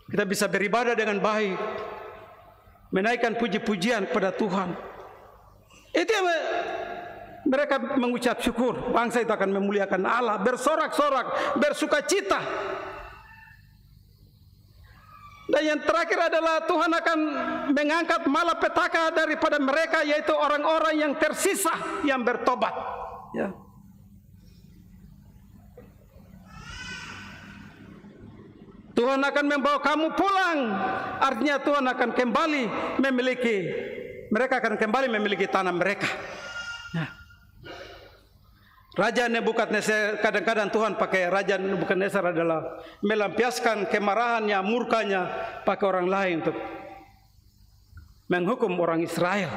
Kita bisa beribadah dengan baik, menaikkan puji-pujian kepada Tuhan. Itu yang mereka mengucap syukur. Bangsa itu akan memuliakan Allah, bersorak-sorak, bersuka cita. Dan yang terakhir adalah Tuhan akan mengangkat malapetaka daripada mereka, yaitu orang-orang yang tersisa yang bertobat. Ya. Tuhan akan membawa kamu pulang. Artinya Tuhan akan kembali memiliki, mereka akan kembali memiliki tanah mereka. Ya. Raja Nebukadnezar, kadang-kadang Tuhan pakai Raja Nebukadnezar adalah melampiaskan kemarahannya, murkanya pakai orang lain untuk menghukum orang Israel.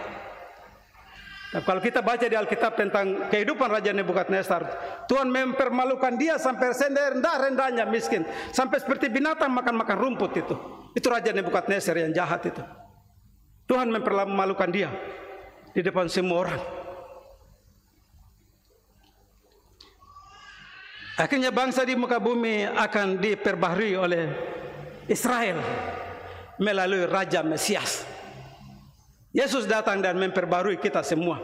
Nah, kalau kita baca di Alkitab tentang kehidupan Raja Nebukadnezar, Tuhan mempermalukan dia sampai rendah-rendahnya miskin, sampai seperti binatang makan-makan rumput itu. Itu Raja Nebukadnezar yang jahat itu. Tuhan mempermalukan dia di depan semua orang. Akhirnya bangsa di muka bumi akan diperbaharui oleh Israel melalui Raja Mesias. Yesus datang dan memperbarui kita semua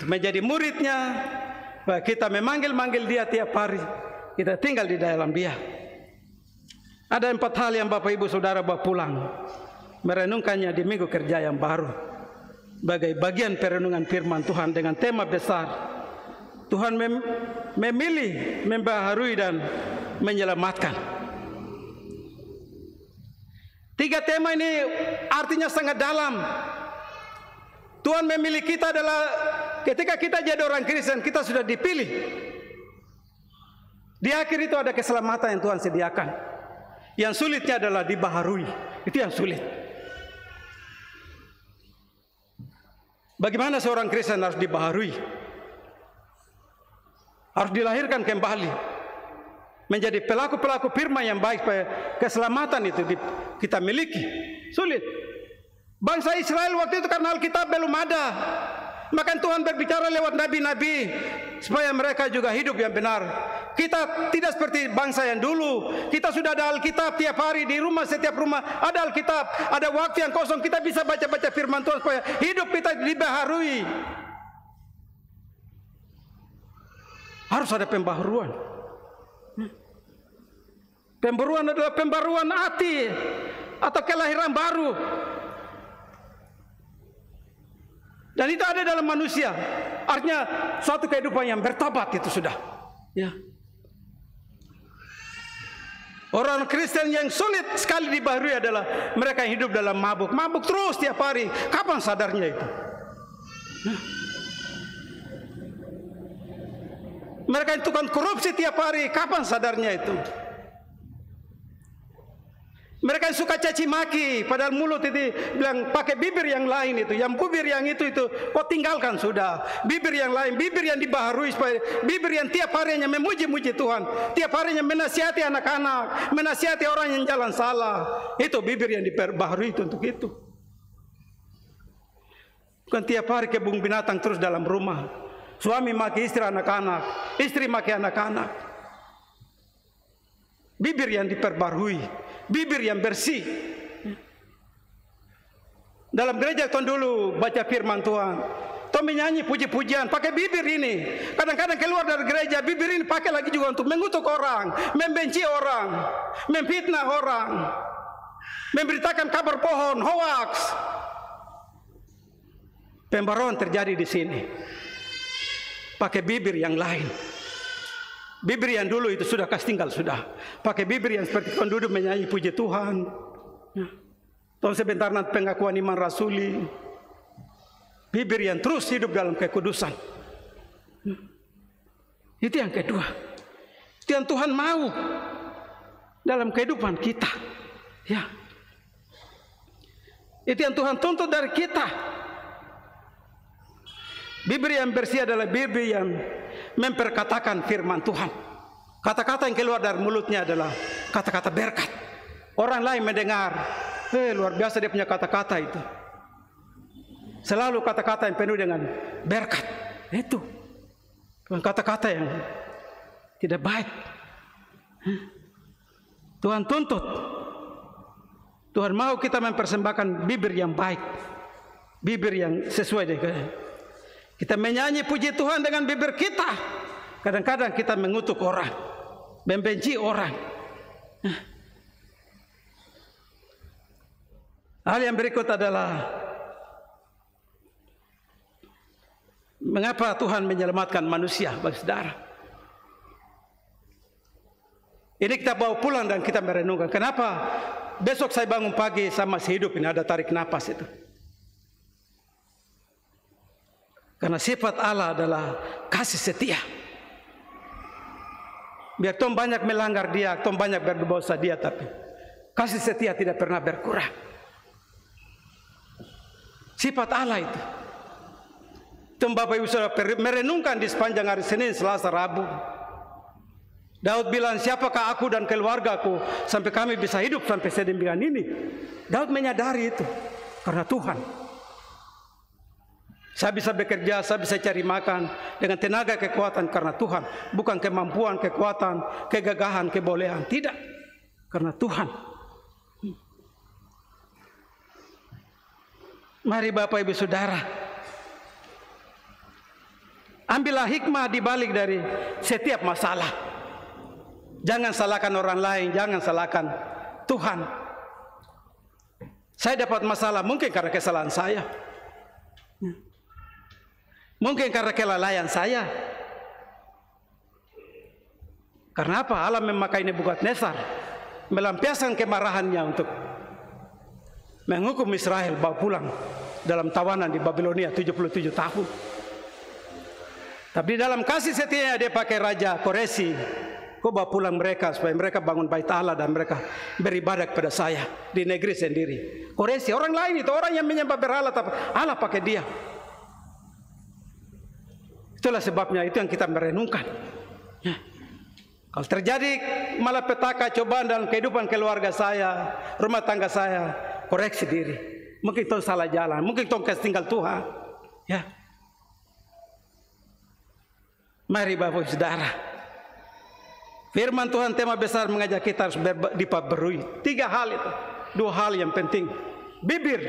menjadi muridnya, bahwa kita memanggil-manggil dia tiap hari, kita tinggal di dalam dia. Ada 4 hal yang Bapak Ibu Saudara bawa pulang, merenungkannya di minggu kerja yang baru sebagai bagian perenungan firman Tuhan dengan tema besar, Tuhan memilih, membaharui dan menyelamatkan. 3 tema ini artinya sangat dalam. Tuhan memilih kita adalah ketika kita jadi orang Kristen, kita sudah dipilih. Di akhir itu ada keselamatan yang Tuhan sediakan. Yang sulitnya adalah dibaharui. Itu yang sulit. Bagaimana seorang Kristen harus dibaharui? Harus dilahirkan kembali menjadi pelaku-pelaku firman yang baik, supaya keselamatan itu kita miliki. Sulit. Bangsa Israel waktu itu karena Alkitab belum ada, maka Tuhan berbicara lewat nabi-nabi supaya mereka juga hidup yang benar. Kita tidak seperti bangsa yang dulu. Kita sudah ada Alkitab tiap hari di rumah, setiap rumah ada Alkitab. Ada waktu yang kosong kita bisa baca-baca firman Tuhan supaya hidup kita dibaharui. Harus ada pembaharuan. Pembaruan adalah pembaruan hati atau kelahiran baru. Dan itu ada dalam manusia. Artinya suatu kehidupan yang bertobat itu sudah. Ya. Orang Kristen yang sulit sekali dibaharui adalah mereka yang hidup dalam mabuk. Mabuk terus tiap hari. Kapan sadarnya itu? Nah. Mereka yang tukang korupsi tiap hari. Kapan sadarnya itu? Mereka yang suka caci maki, padahal mulut itu bilang pakai bibir yang lain itu, yang bibir yang itu kau tinggalkan sudah. Bibir yang lain, bibir yang dibaharui, supaya bibir yang tiap harinya memuji-muji Tuhan, tiap harinya menasihati anak-anak, menasihati orang yang jalan salah. Itu bibir yang diperbaharui itu untuk itu. Bukan tiap hari kebun binatang terus dalam rumah. Suami maki istri anak-anak, istri maki anak-anak. Bibir yang diperbaharui, bibir yang bersih. Dalam gereja tahun dulu baca firman Tuhan, Tuhan menyanyi puji-pujian pakai bibir ini. Kadang-kadang keluar dari gereja bibir ini pakai lagi juga untuk mengutuk orang, membenci orang, memfitnah orang, memberitakan kabar bohong, hoax. Pembaruan terjadi di sini. Pakai bibir yang lain. Bibir yang dulu itu sudah kas tinggal sudah. Pakai bibir yang seperti Tuhan duduk menyanyi puji Tuhan. Tuhan sebentar nanti pengakuan iman rasuli. Bibir yang terus hidup dalam kekudusan. Itu yang kedua. Itu yang Tuhan mau dalam kehidupan kita. Ya. Itu yang Tuhan tuntut dari kita. Bibir yang bersih adalah bibir yang memperkatakan firman Tuhan. Kata-kata yang keluar dari mulutnya adalah kata-kata berkat. Orang lain mendengar, luar biasa dia punya kata-kata itu. Selalu kata-kata yang penuh dengan berkat. Itu bukan kata-kata yang tidak baik. Tuhan tuntut. Tuhan mau kita mempersembahkan bibir yang baik, bibir yang sesuai dengan kita menyanyi puji Tuhan dengan bibir kita. Kadang-kadang kita mengutuk orang, membenci orang. Hal yang berikut adalah mengapa Tuhan menyelamatkan manusia, saudara. Ini kita bawa pulang dan kita merenungkan. Kenapa besok saya bangun pagi saya masih hidup, ini ada tarik napas itu. Karena sifat Allah adalah kasih setia. Biar Tuhan banyak melanggar dia, Tuhan banyak berdosa dia, tapi kasih setia tidak pernah berkurang. Sifat Allah itu. Tuhan Bapak Ibu Saudara merenungkan di sepanjang hari Senin, Selasa, Rabu. Daud bilang, siapakah aku dan keluargaku sampai kami bisa hidup sampai sedemikian ini? Daud menyadari itu karena Tuhan. Saya bisa bekerja, saya bisa cari makan dengan tenaga kekuatan karena Tuhan. Bukan kemampuan, kekuatan, kegagahan, kebolehan. Tidak, karena Tuhan. Mari Bapak Ibu Saudara, ambillah hikmah di balik dari setiap masalah. Jangan salahkan orang lain, jangan salahkan Tuhan. Saya dapat masalah mungkin karena kesalahan saya, mungkin karena kelalaian saya. Karena apa? Allah memakai Nebukadnezar melampiaskan kemarahannya untuk menghukum Israel, bawa pulang dalam tawanan di Babilonia 77 tahun. Tapi dalam kasih setianya dia pakai Raja Koresi, kau bawa pulang mereka supaya mereka bangun bait Allah dan mereka beribadah kepada saya di negeri sendiri. Koresi, orang lain itu orang yang menyembah berhala, tapi Allah pakai dia. Itulah sebabnya, itu yang kita merenungkan. Kalau terjadi malapetaka, cobaan dalam kehidupan keluarga saya, rumah tangga saya, koreksi diri. Mungkin Tuhan salah jalan, mungkin Tuhan kasih tinggal Tuhan. Ya. Mari Bapak Saudara, firman Tuhan tema besar mengajak kita harus diperbarui. 3 hal itu, 2 hal yang penting. Bibir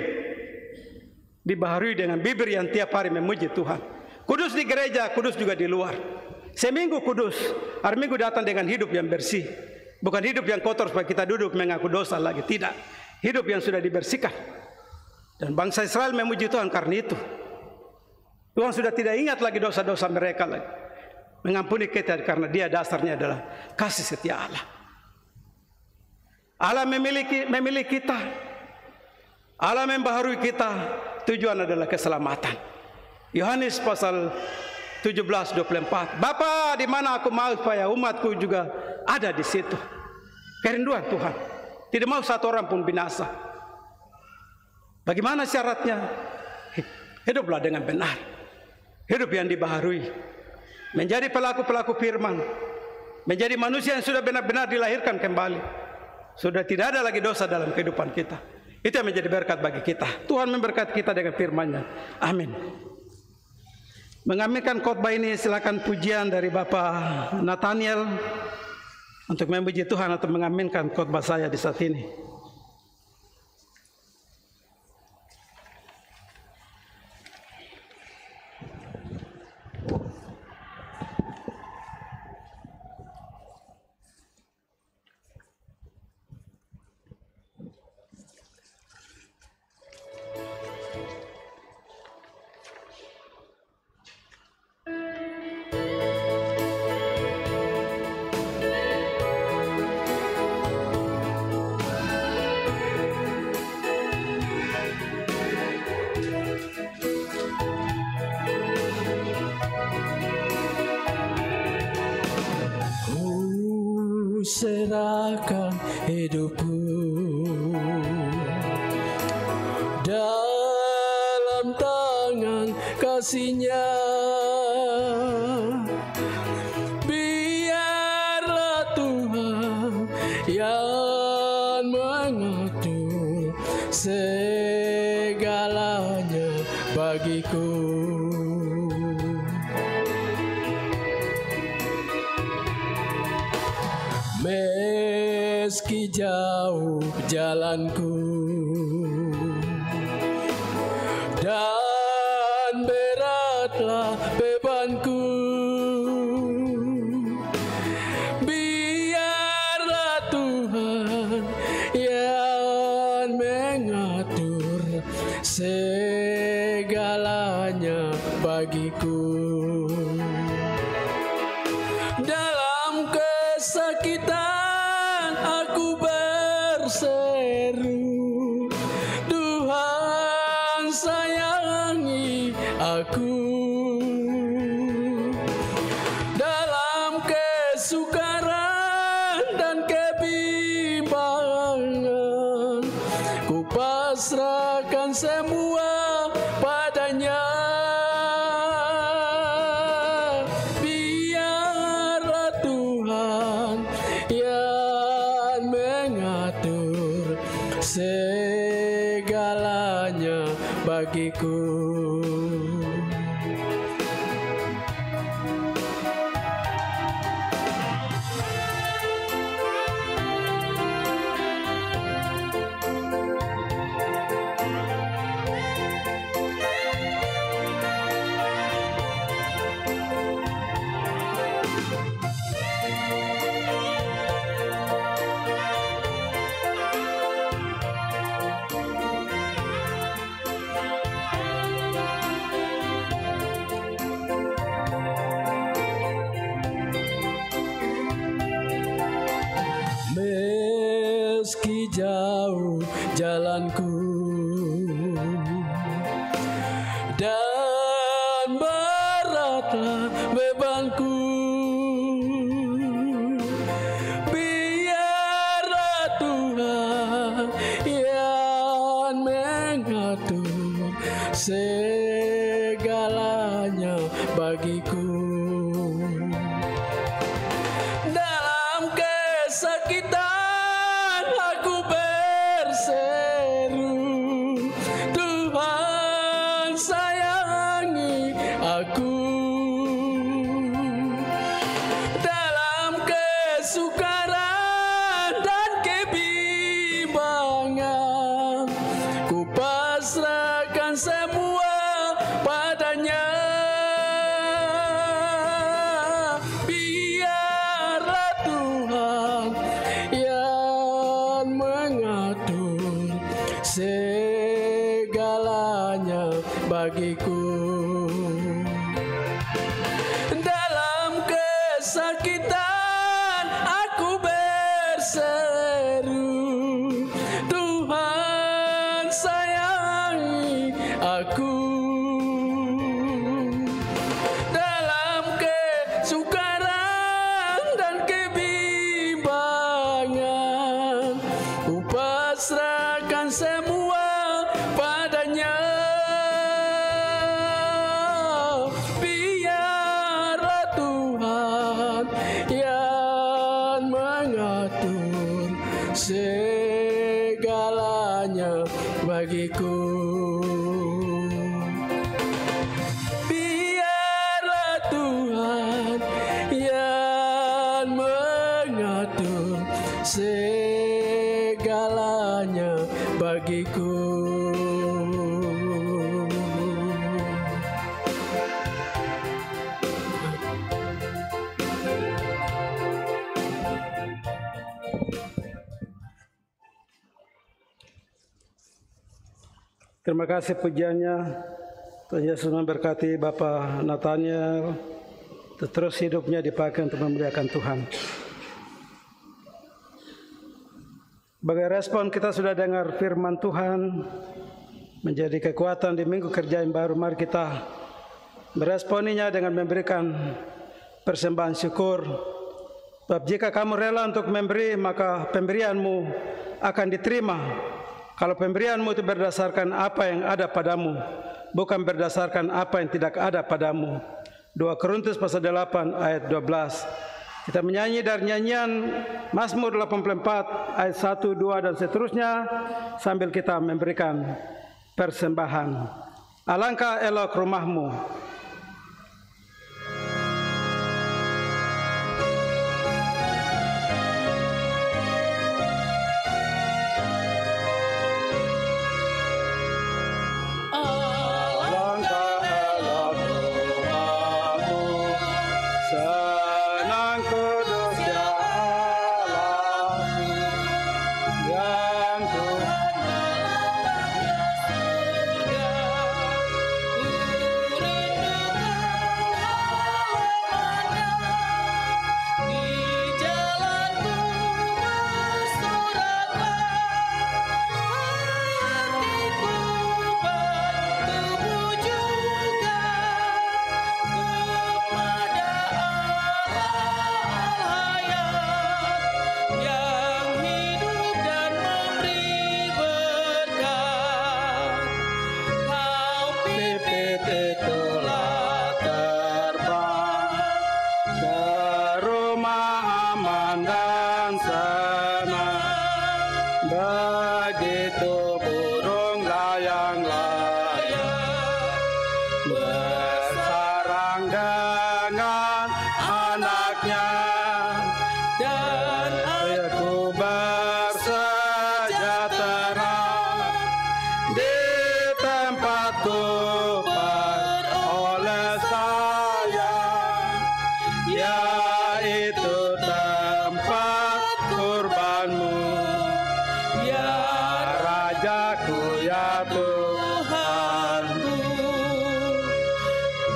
dibaharui dengan bibir yang tiap hari memuji Tuhan. Kudus di gereja, kudus juga di luar. Seminggu kudus, hari Minggu datang dengan hidup yang bersih. Bukan hidup yang kotor supaya kita duduk mengaku dosa lagi. Tidak, hidup yang sudah dibersihkan. Dan bangsa Israel memuji Tuhan karena itu. Tuhan sudah tidak ingat lagi dosa-dosa mereka lagi. Mengampuni kita karena dia dasarnya adalah kasih setia Allah. Allah memilih kita. Allah membaharui kita. Tujuan adalah keselamatan. Yohanes pasal 17:24. Bapa, di mana aku mau supaya umatku juga ada di situ. Kerinduan Tuhan. Tidak mau satu orang pun binasa. Bagaimana syaratnya? Hiduplah dengan benar. Hidup yang dibaharui. Menjadi pelaku-pelaku firman. Menjadi manusia yang sudah benar-benar dilahirkan kembali. Sudah tidak ada lagi dosa dalam kehidupan kita. Itu yang menjadi berkat bagi kita. Tuhan memberkati kita dengan firman-Nya. Amin. Mengaminkan khotbah ini silakan pujian dari Bapak Nathaniel untuk memuji Tuhan atau mengaminkan khotbah saya di saat ini.
Serahkan hidupku dalam tangan kasih-Nya. Biarlah Tuhan yang mengatur segalanya bagiku. Meski jauh jalanku dan beratlah bebanku, biarlah Tuhan yang mengatur kesakitan aku berseru, Tuhan sayangi aku. Dalam kesukaran dan kebimbangan, ku pasrahkan semua padanya. Biarlah Tuhan yang mengatur segalanya bagiku. Meski jauh jalanku dan beratlah bebanku, biarlah Tuhan yang mengatur segalanya bagiku. Dalam kesakitan aku berseru, Tuhan sayangi aku. Dalam kesukaran dan kebimbangan, ku pasrahkan semua padanya. Biarlah Tuhan yang mengatur segalanya bagiku. Dalam kesakitan aku berseru, Tuhan sayangi aku. Dalam kesukaran dan kebimbangan, ku pasrahkan semua padanya. Biarlah Tuhan yang mengatur segalanya bagiku. Biarlah Tuhan yang mengatur segalanya bagiku.
Terima kasih pujiannya. Tuhan Yesus memberkati Bapak Nathaniel, terus hidupnya dipakai untuk memuliakan Tuhan. Sebagai respon kita sudah dengar firman Tuhan menjadi kekuatan di minggu kerja yang baru. Mari kita meresponinya dengan memberikan persembahan syukur. Sebab jika kamu rela untuk memberi, maka pemberianmu akan diterima. Kalau pemberianmu itu berdasarkan apa yang ada padamu, bukan berdasarkan apa yang tidak ada padamu. 2 Korintus pasal 8 ayat 12. Kita menyanyi dari nyanyian Mazmur 84 ayat 1, 2 dan seterusnya sambil kita memberikan persembahan. Alangkah elok rumahmu.
aman dan senang. Begitu burung layang-layang bersarang dengan anaknya, dan aku bersejahtera di tempatku peroleh sayang, yaitu tempat kurbanmu, ya Rajaku, ya Tuhanku,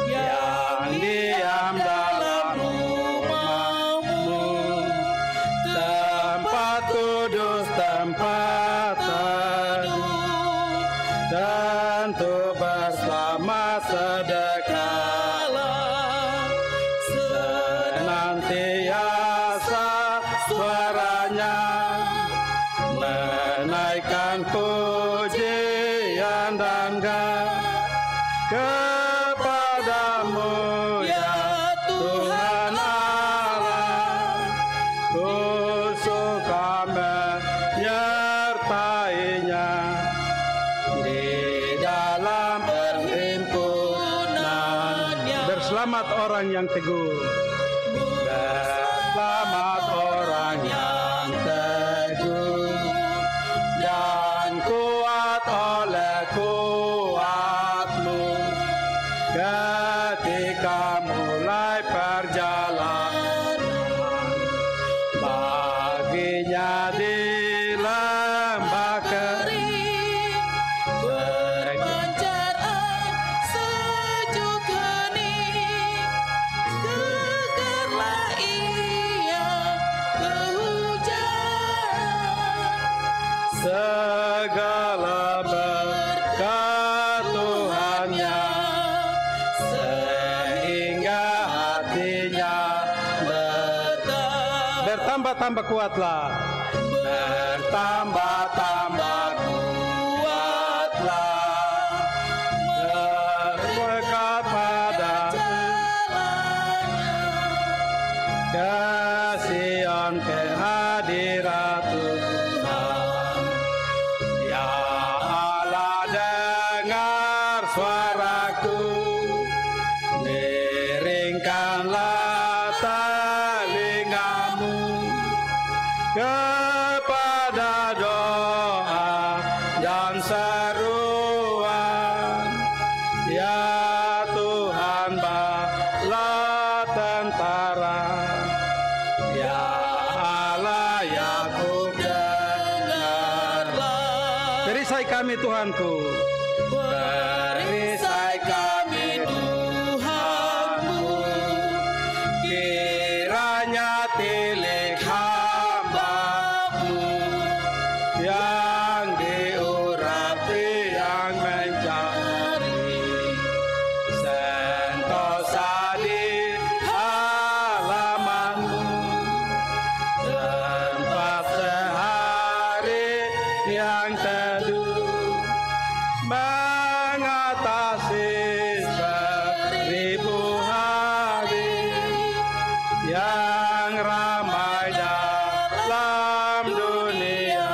yang diam dalam rumah-Mu, tempat kudus, tempat teduh, tentu bersama sedekah, senantiasa suaranya menaikkan pujian dan kepadamu, ya Tuhan Allah. Ku suka menyertainya di dalam perhimpunannya. Berselamat orang yang teguh, berselamat orang yang teguh, dan kuat oleh kuat-Mu ketika mulai perjalanan baginya di lembah kering,
berpancaran sejuk hening, gegarlah ia kehujanan.
segala berkat Tuhannya, sehingga hatinya bertambah-tambah kuatlah, bertambah-tambah kuatlah, berkat pada ke Sion, ke hadirat Tuhan. Ya Allah, dengar suaraku, miringkanlah telingamu kepada doa dan seruan. Ya Tuhan, bala tentara, ya Allah Yakub, dengarlah. Perisai kami Tuhanku, perisai kami Tuhanku, kiranya tilik hamba-Mu yang diurapi, yang mencari sentosa di halaman-Mu, tempat sehari yang teduh, mengatasi 1000 hari yang ramai dalam dunia,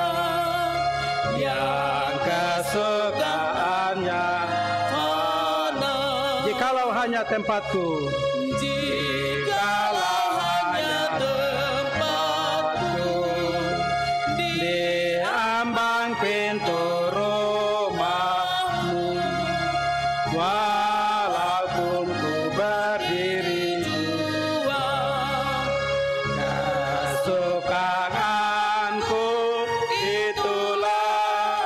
yang kesukaannya fana. Jikalau hanya tempatku, jikalau hanya tempatku di ambang pintu rumah-Mu, walaupun ku berdiri jua, kesukaanku itulah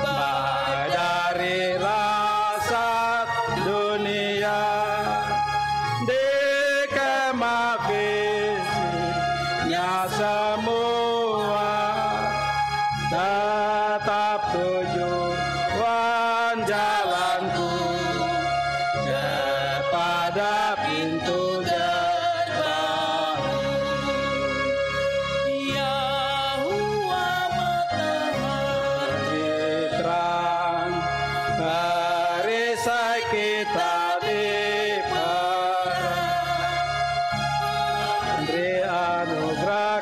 baik dari lasat dunia, di kemah fisiknya semua, tetap tujuan jalanku kepada pintu gerbang.
Yahuwa matahari
Terang perisai kita diperang, beri anugerah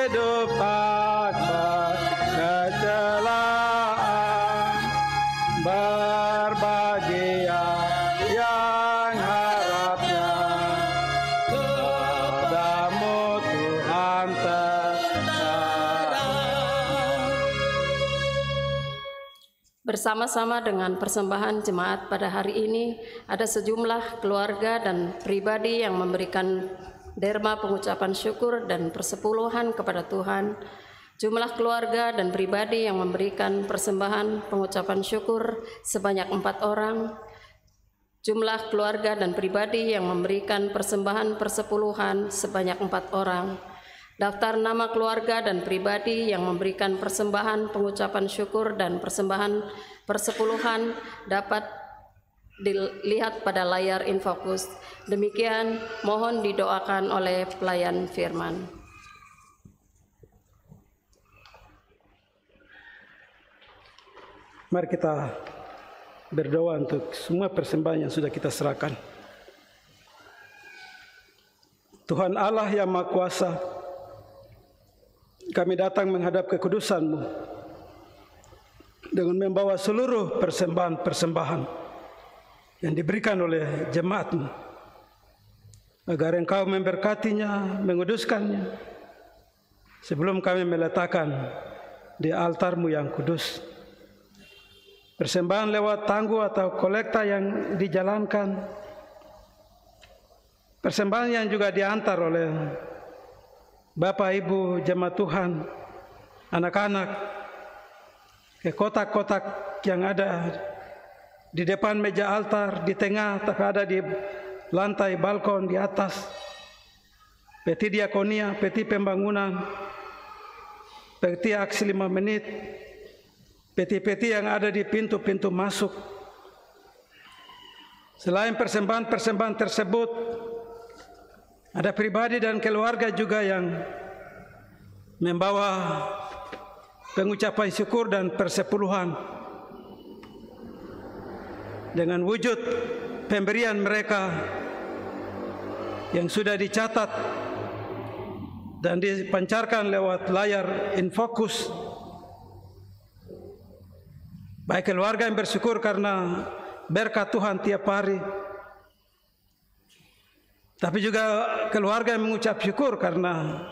hidup tak berkecelaan, berbahagia yang harapnya padamu Tuhan terserah.
Bersama-sama dengan persembahan jemaat pada hari ini, ada sejumlah keluarga dan pribadi yang memberikan derma pengucapan syukur dan persepuluhan kepada Tuhan. Jumlah keluarga dan pribadi yang memberikan persembahan pengucapan syukur sebanyak 4 orang. Jumlah keluarga dan pribadi yang memberikan persembahan persepuluhan sebanyak 4 orang. Daftar nama keluarga dan pribadi yang memberikan persembahan pengucapan syukur dan persembahan persepuluhan dapat dilihat pada layar Infokus. Demikian mohon didoakan oleh pelayan firman.
Mari kita berdoa untuk semua persembahan yang sudah kita serahkan. Tuhan Allah yang Maha Kuasa, kami datang menghadap kekudusan-Mu dengan membawa seluruh persembahan-persembahan yang diberikan oleh jemaat-Mu, agar Engkau memberkatinya, menguduskannya, sebelum kami meletakkan di altar-Mu yang kudus. Persembahan lewat tangguh atau kolekta yang dijalankan, persembahan yang juga diantar oleh Bapak Ibu jemaat Tuhan, anak-anak, ke kotak-kotak yang ada di depan meja altar, di tengah, tapi ada di lantai balkon di atas, peti diakonia, peti pembangunan, peti aksi 5 menit, peti-peti yang ada di pintu-pintu masuk. Selain persembahan-persembahan tersebut, ada pribadi dan keluarga juga yang membawa pengucapan syukur dan persepuluhan dengan wujud pemberian mereka yang sudah dicatat dan dipancarkan lewat layar Infokus. Baik keluarga yang bersyukur karena berkat Tuhan tiap hari, tapi juga keluarga yang mengucap syukur karena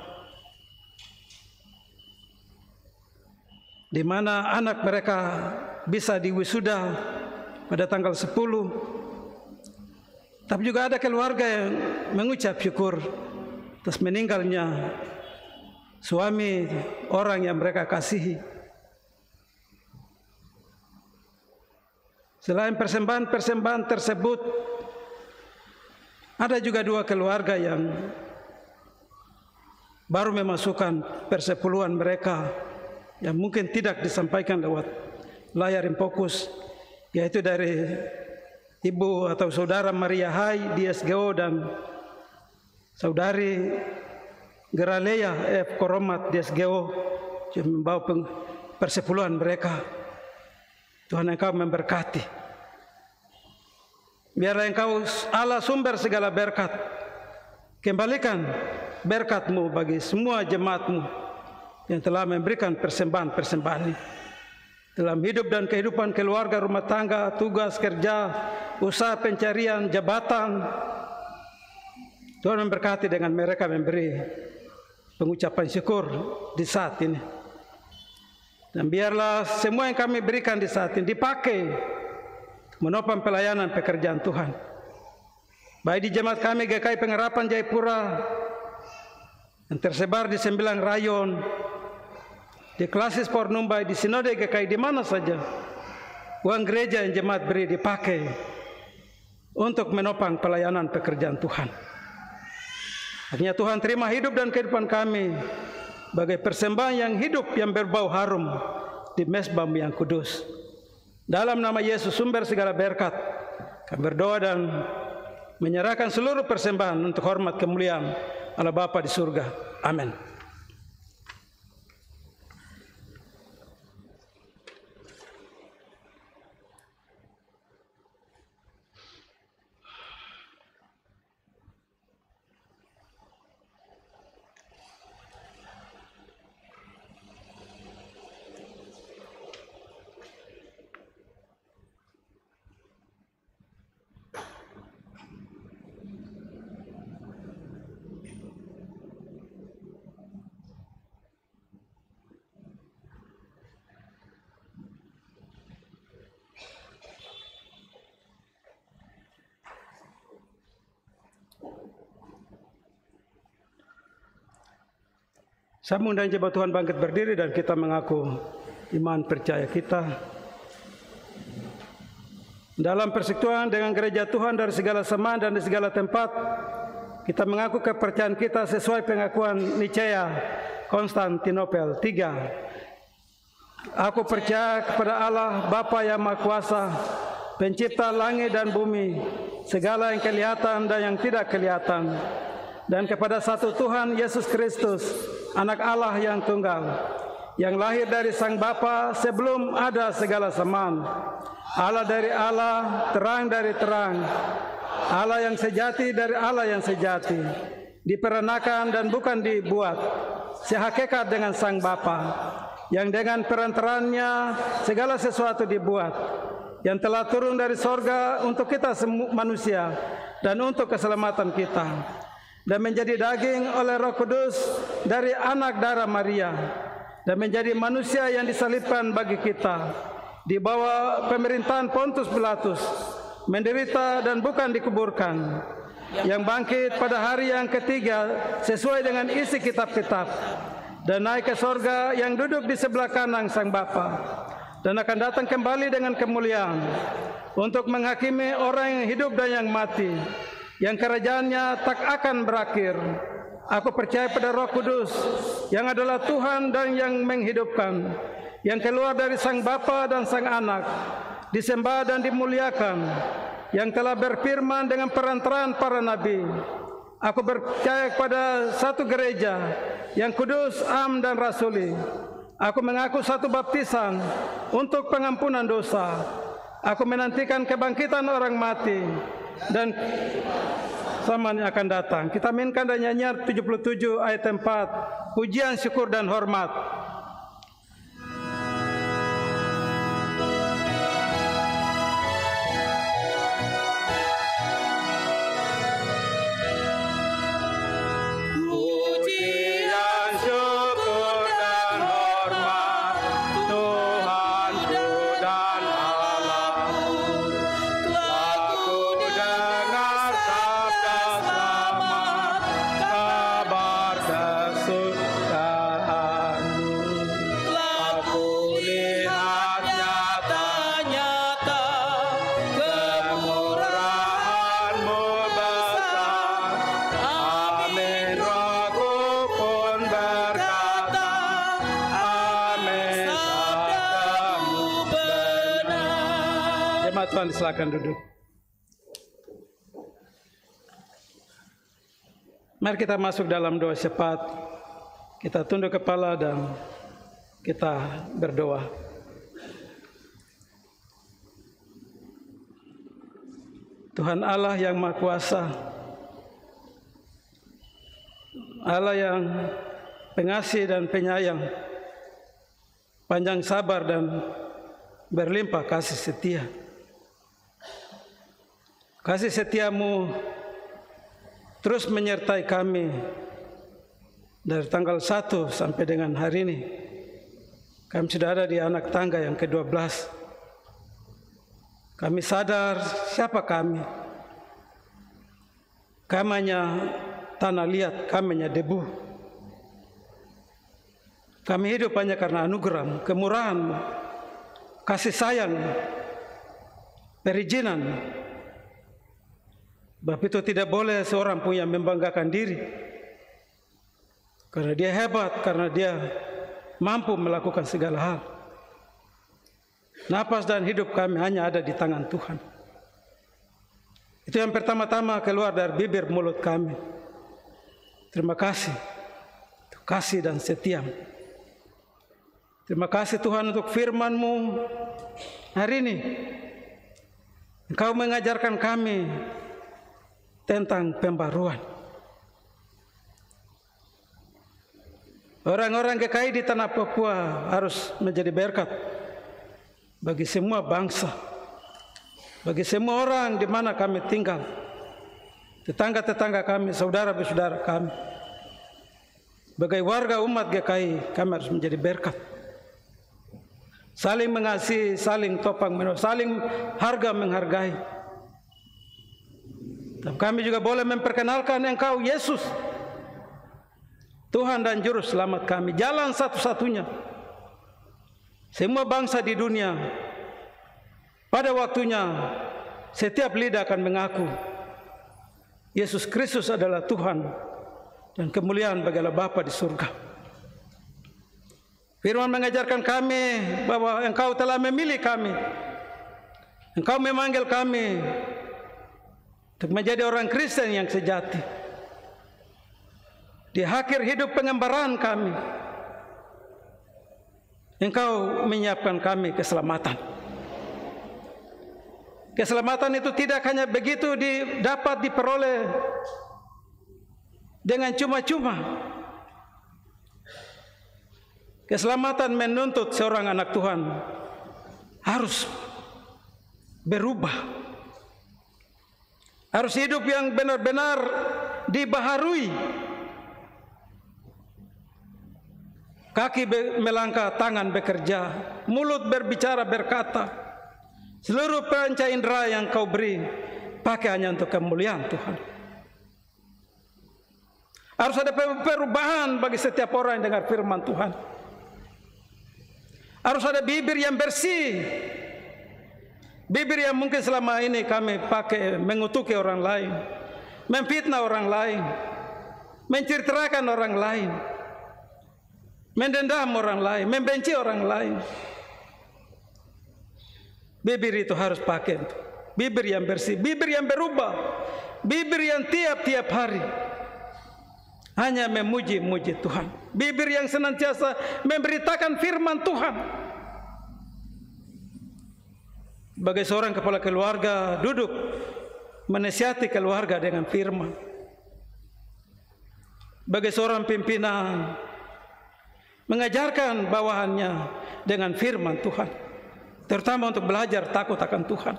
di mana anak mereka bisa diwisuda pada tanggal 10. Tapi juga ada keluarga yang mengucap syukur atas meninggalnya suami orang yang mereka kasihi. Selain persembahan-persembahan tersebut, ada juga 2 keluarga yang baru memasukkan persepuluhan mereka yang mungkin tidak disampaikan lewat layar Infokus, yaitu dari Ibu atau Saudara Maria Hai di SGO dan Saudari Geralea F. Koromat di SGO yang membawa persepuluhan mereka. Tuhan Engkau memberkati. Biarlah Engkau Allah sumber segala berkat, kembalikan berkat-Mu bagi semua jemaat-Mu yang telah memberikan persembahan-persembahan ini dalam hidup dan kehidupan keluarga, rumah tangga, tugas kerja, usaha pencarian, jabatan. Tuhan memberkati dengan mereka memberi pengucapan syukur di saat ini. Dan biarlah semua yang kami berikan di saat ini dipakai menopang pelayanan pekerjaan Tuhan. Baik di jemaat kami GKI Pengharapan Jayapura yang tersebar di 9 rayon, di Klasis Pornumbai, di Sinode GKI, di mana saja uang gereja yang jemaat beri dipakai untuk menopang pelayanan pekerjaan Tuhan. Akhirnya Tuhan terima hidup dan kehidupan kami sebagai persembahan yang hidup yang berbau harum di mezbah yang kudus. Dalam nama Yesus sumber segala berkat, kami berdoa dan menyerahkan seluruh persembahan untuk hormat kemuliaan Allah Bapa di surga. Amin. Saya mengundang jemaat Tuhan bangkit berdiri dan kita mengaku iman percaya kita. Dalam persekutuan dengan gereja Tuhan dari segala zaman dan di segala tempat, kita mengaku kepercayaan kita sesuai pengakuan Nicea Konstantinopel 3. Aku percaya kepada Allah Bapa yang Maha Kuasa, pencipta langit dan bumi, segala yang kelihatan dan yang tidak kelihatan, dan kepada satu Tuhan Yesus Kristus, Anak Allah yang tunggal, yang lahir dari Sang Bapa sebelum ada segala zaman, Allah dari Allah, terang dari terang, Allah yang sejati dari Allah yang sejati, diperenakan dan bukan dibuat, sehakikat dengan Sang Bapa, yang dengan perantarannya segala sesuatu dibuat, yang telah turun dari sorga untuk kita manusia dan untuk keselamatan kita, dan menjadi daging oleh Roh Kudus dari anak darah Maria, dan menjadi manusia yang disalibkan bagi kita, di bawah pemerintahan Pontius Pilatus, menderita dan bukan dikuburkan, yang bangkit pada hari yang ketiga sesuai dengan isi kitab-kitab, dan naik ke sorga, yang duduk di sebelah kanan Sang Bapa, dan akan datang kembali dengan kemuliaan untuk menghakimi orang yang hidup dan yang mati, yang kerajaannya tak akan berakhir. Aku percaya pada Roh Kudus, yang adalah Tuhan dan yang menghidupkan, yang keluar dari Sang Bapa dan Sang Anak, disembah dan dimuliakan, yang telah berfirman dengan perantaraan para nabi. Aku percaya kepada satu gereja yang kudus, am dan rasuli. Aku mengaku satu baptisan untuk pengampunan dosa. Aku menantikan kebangkitan orang mati dan zaman yang akan datang. Kita mainkan dan nyanyian 77 ayat 4, pujian, syukur dan hormat. Tuhan, silakan duduk. Mari kita masuk dalam doa cepat. Kita tunduk kepala dan kita berdoa. Tuhan Allah yang Maha Kuasa, Allah yang pengasih dan penyayang, panjang sabar dan berlimpah kasih setia. Kasih setiamu terus menyertai kami dari tanggal 1 sampai dengan hari ini. Kami sudah ada di anak tangga yang ke-12. Kami sadar siapa kami. Kami hanya tanah liat, kami hanya debu. Kami hidup hanya karena anugerah, kemurahan, kasih sayang, perizinan. Sebab itu tidak boleh seorang pun yang membanggakan diri, karena dia hebat, karena dia mampu melakukan segala hal. Napas dan hidup kami hanya ada di tangan Tuhan. Itu yang pertama-tama keluar dari bibir mulut kami. Terima kasih, kasih dan setia. Terima kasih Tuhan untuk firman-Mu hari ini. Engkau mengajarkan kami tentang pembaruan. Orang-orang GKI di tanah Papua harus menjadi berkat bagi semua bangsa, bagi semua orang di mana kami tinggal, tetangga-tetangga kami, saudara-saudara kami. Sebagai warga umat GKI, kami harus menjadi berkat. Saling mengasihi, saling topang menolong, saling harga menghargai. Dan kami juga boleh memperkenalkan Engkau Yesus, Tuhan dan Juru Selamat kami, jalan satu-satunya. Semua bangsa di dunia, pada waktunya setiap lidah akan mengaku Yesus Kristus adalah Tuhan, dan kemuliaan bagi Allah Bapa di surga. Firman mengajarkan kami bahwa Engkau telah memilih kami, Engkau memanggil kami untuk menjadi orang Kristen yang sejati. Di akhir hidup pengembaraan kami, Engkau menyiapkan kami keselamatan. Keselamatan itu tidak hanya begitu dapat diperoleh dengan cuma-cuma. Keselamatan menuntut seorang anak Tuhan harus berubah, harus hidup yang benar-benar dibaharui. Kaki melangkah, tangan bekerja, mulut berbicara, berkata, seluruh panca indera yang Kau beri pakai hanya untuk kemuliaan Tuhan. Harus ada perubahan bagi setiap orang yang dengar firman Tuhan. Harus ada bibir yang bersih, bibir yang mungkin selama ini kami pakai mengutuki orang lain, memfitnah orang lain, menceritakan orang lain, mendendam orang lain, membenci orang lain. Bibir itu harus pakai bibir yang bersih, bibir yang berubah, bibir yang tiap-tiap hari hanya memuji-muji Tuhan, bibir yang senantiasa memberitakan firman Tuhan. Sebagai seorang kepala keluarga, duduk menasihati keluarga dengan firman. Sebagai seorang pimpinan, mengajarkan bawahannya dengan firman Tuhan, terutama untuk belajar takut akan Tuhan.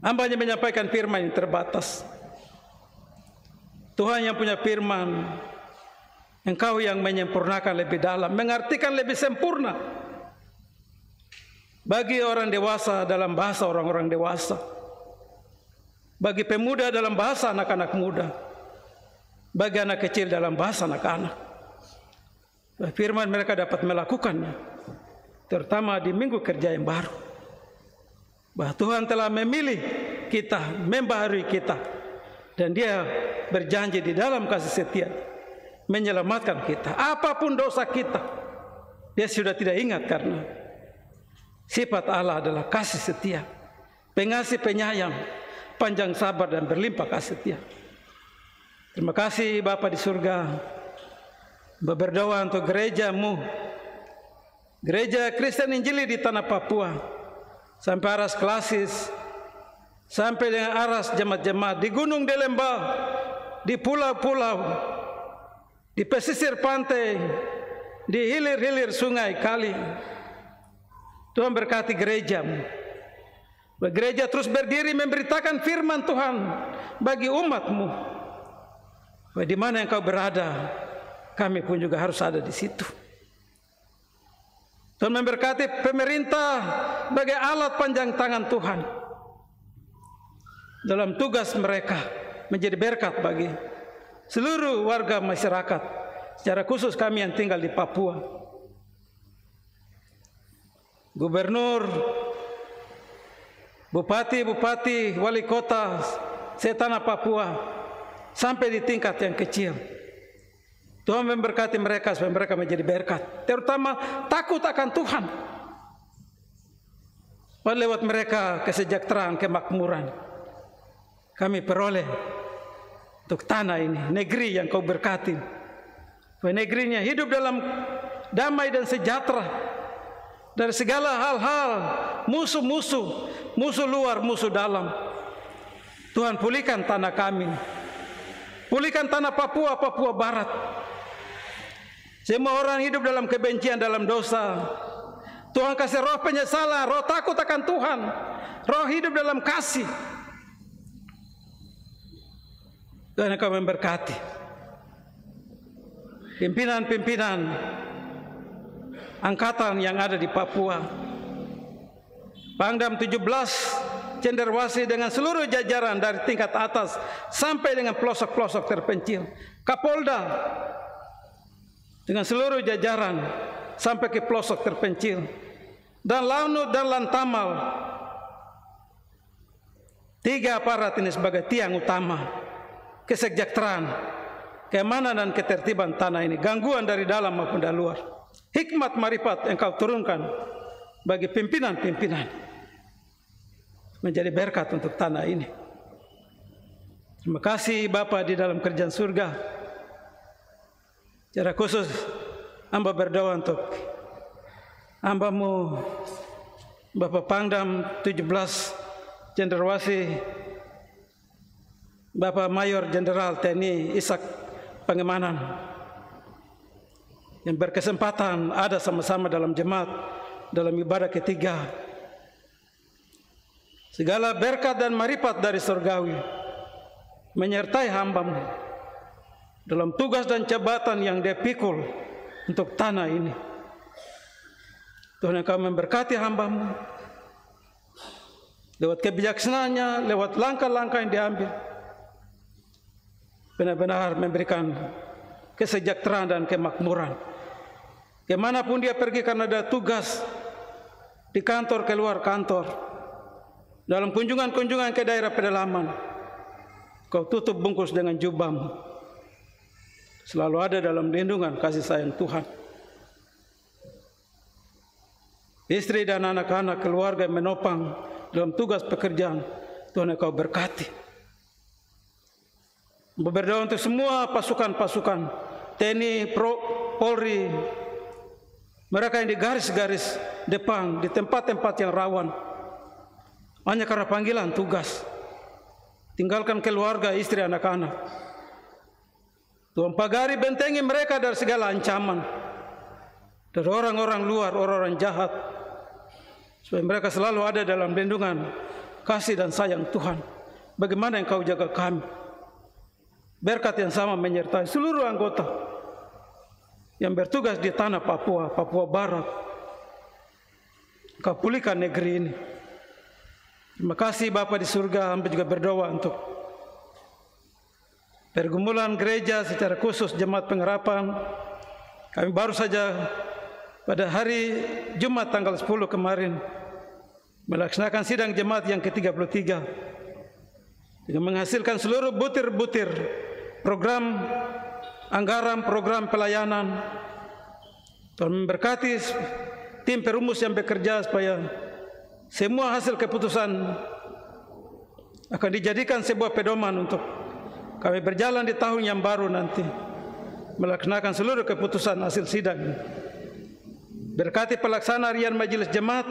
Hambanya menyampaikan firman yang terbatas. Tuhan yang punya firman, Engkau yang menyempurnakan lebih dalam, mengartikan lebih sempurna bagi orang dewasa dalam bahasa orang-orang dewasa, bagi pemuda dalam bahasa anak-anak muda, bagi anak kecil dalam bahasa anak-anak. Firman mereka dapat melakukannya, terutama di minggu kerja yang baru, bahwa Tuhan telah memilih kita, membaharui kita, dan Dia berjanji di dalam kasih setia menyelamatkan kita. Apapun dosa kita, Dia sudah tidak ingat, karena sifat Allah adalah kasih setia, pengasih, penyayang, panjang sabar, dan berlimpah kasih setia. Terima kasih Bapa di surga. Berdoa untuk gereja-Mu, Gereja Kristen Injili di tanah Papua, sampai aras klasis, sampai dengan aras jemaat-jemaat di gunung, di lembah, di pulau-pulau, di pesisir pantai, di hilir-hilir sungai, kali. Tuhan berkati gereja-Mu. Gereja terus berdiri memberitakan firman Tuhan bagi umat-Mu. Di mana Engkau berada, kami pun juga harus ada di situ. Tuhan memberkati pemerintah sebagai alat panjang tangan Tuhan dalam tugas mereka menjadi berkat bagi seluruh warga masyarakat, secara khusus kami yang tinggal di Papua. Gubernur, bupati, wali kota setanah Papua, sampai di tingkat yang kecil. Tuhan memberkati mereka supaya mereka menjadi berkat, terutama takut akan Tuhan. Lewat mereka kesejahteraan, kemakmuran kami peroleh untuk tanah ini, negeri yang Kau berkati. Supaya negerinya hidup dalam damai dan sejahtera dari segala hal-hal, musuh luar, musuh dalam. Tuhan pulihkan tanah kami, pulihkan tanah Papua, Papua Barat. Semua orang hidup dalam kebencian, dalam dosa. Tuhan kasih roh penyesalan, roh takut akan Tuhan, roh hidup dalam kasih. Dan Engkau memberkati pimpinan-pimpinan angkatan yang ada di Papua. Pangdam 17 cenderawasih dengan seluruh jajaran dari tingkat atas sampai dengan pelosok-pelosok terpencil. Kapolda dengan seluruh jajaran sampai ke pelosok terpencil. Dan Lanut dan Lantamal, 3 aparat ini sebagai tiang utama kesejahteraan, keamanan dan ketertiban tanah ini, gangguan dari dalam maupun dari luar. Hikmat marifat yang kau turunkan bagi pimpinan-pimpinan menjadi berkat untuk tanah ini. Terima kasih Bapa di dalam kerjaan surga. Secara khusus hamba berdoa untuk hamba-Mu Bapak Pangdam 17 Cenderawasih, Bapak Mayor Jenderal TNI Ishak Pangemanan, yang berkesempatan ada sama-sama dalam jemaat dalam ibadah ketiga. Segala berkat dan marifat dari surgawi menyertai hamba-Mu dalam tugas dan jabatan yang dia pikul untuk tanah ini. Tuhan, Engkau memberkati hamba-Mu lewat kebijaksanaannya, lewat langkah-langkah yang diambil, benar-benar memberikan kesejahteraan dan kemakmuran. Kemanapun dia pergi karena ada tugas, di kantor, keluar kantor, dalam kunjungan-kunjungan ke daerah pedalaman, Kau tutup bungkus dengan jubah-Mu, selalu ada dalam lindungan kasih sayang Tuhan. Istri dan anak-anak, keluarga yang menopang dalam tugas pekerjaan, Tuhan Engkau berkati. Berdoa untuk semua pasukan-pasukan TNI, Polri, mereka yang di garis-garis depan, di tempat-tempat yang rawan, hanya karena panggilan tugas, tinggalkan keluarga, istri, anak-anak. Tuhan pagari bentengi mereka dari segala ancaman, dari orang-orang luar, orang-orang jahat, supaya mereka selalu ada dalam lindungan kasih dan sayang Tuhan. Bagaimana Engkau jaga kami, berkat yang sama menyertai seluruh anggota yang bertugas di tanah Papua, Papua Barat. Engkau pulihkan negeri ini. Terima kasih Bapa di surga. Hamba juga berdoa untuk pergumulan gereja, secara khusus Jemaat Pengharapan. Kami baru saja pada hari Jumat tanggal 10 kemarin melaksanakan sidang jemaat yang ke-33 dengan menghasilkan seluruh butir-butir program anggaran, program pelayanan. Tuhan memberkati tim perumus yang bekerja supaya semua hasil keputusan akan dijadikan sebuah pedoman untuk kami berjalan di tahun yang baru nanti, melaksanakan seluruh keputusan hasil sidang. Berkati pelaksana harian majelis jemaat,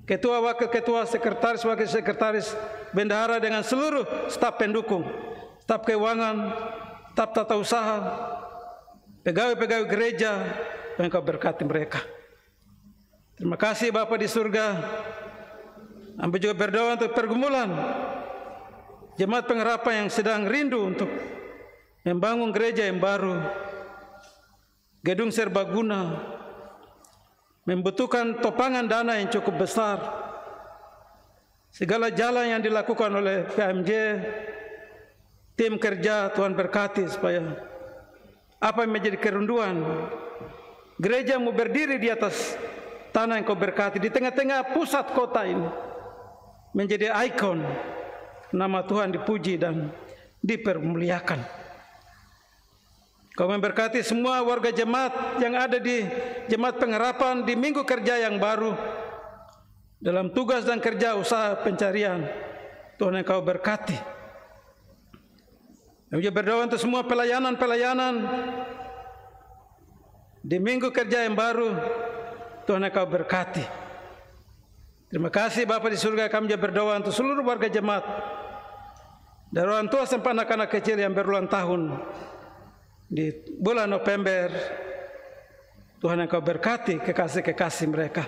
ketua, wakil ketua, sekretaris, wakil sekretaris, bendahara dengan seluruh staf pendukung, staf keuangan, staf tata usaha, pegawai-pegawai gereja, yang Engkau berkati mereka. Terima kasih Bapa di surga. Hamba juga berdoa untuk pergumulan Jemaat Pengharapan yang sedang rindu untuk membangun gereja yang baru, gedung serbaguna, membutuhkan topangan dana yang cukup besar. Segala jalan yang dilakukan oleh PMJ, tim kerja, Tuhan berkati supaya apa yang menjadi kerunduan gereja mau berdiri di atas tanah yang Kau berkati, di tengah-tengah pusat kota ini, menjadi ikon, nama Tuhan dipuji dan dipermuliakan. Kau memberkati semua warga jemaat yang ada di Jemaat Pengharapan di minggu kerja yang baru, dalam tugas dan kerja usaha pencarian. Tuhan Engkau berkati. Kami juga berdoa untuk semua pelayanan-pelayanan di minggu kerja yang baru. Tuhan Engkau berkati. Terima kasih Bapa di surga. Kami juga berdoa untuk seluruh warga jemaat, dari orang tua sampai anak-anak kecil yang berulang tahun di bulan November. Tuhan Engkau berkati kekasih-kekasih mereka.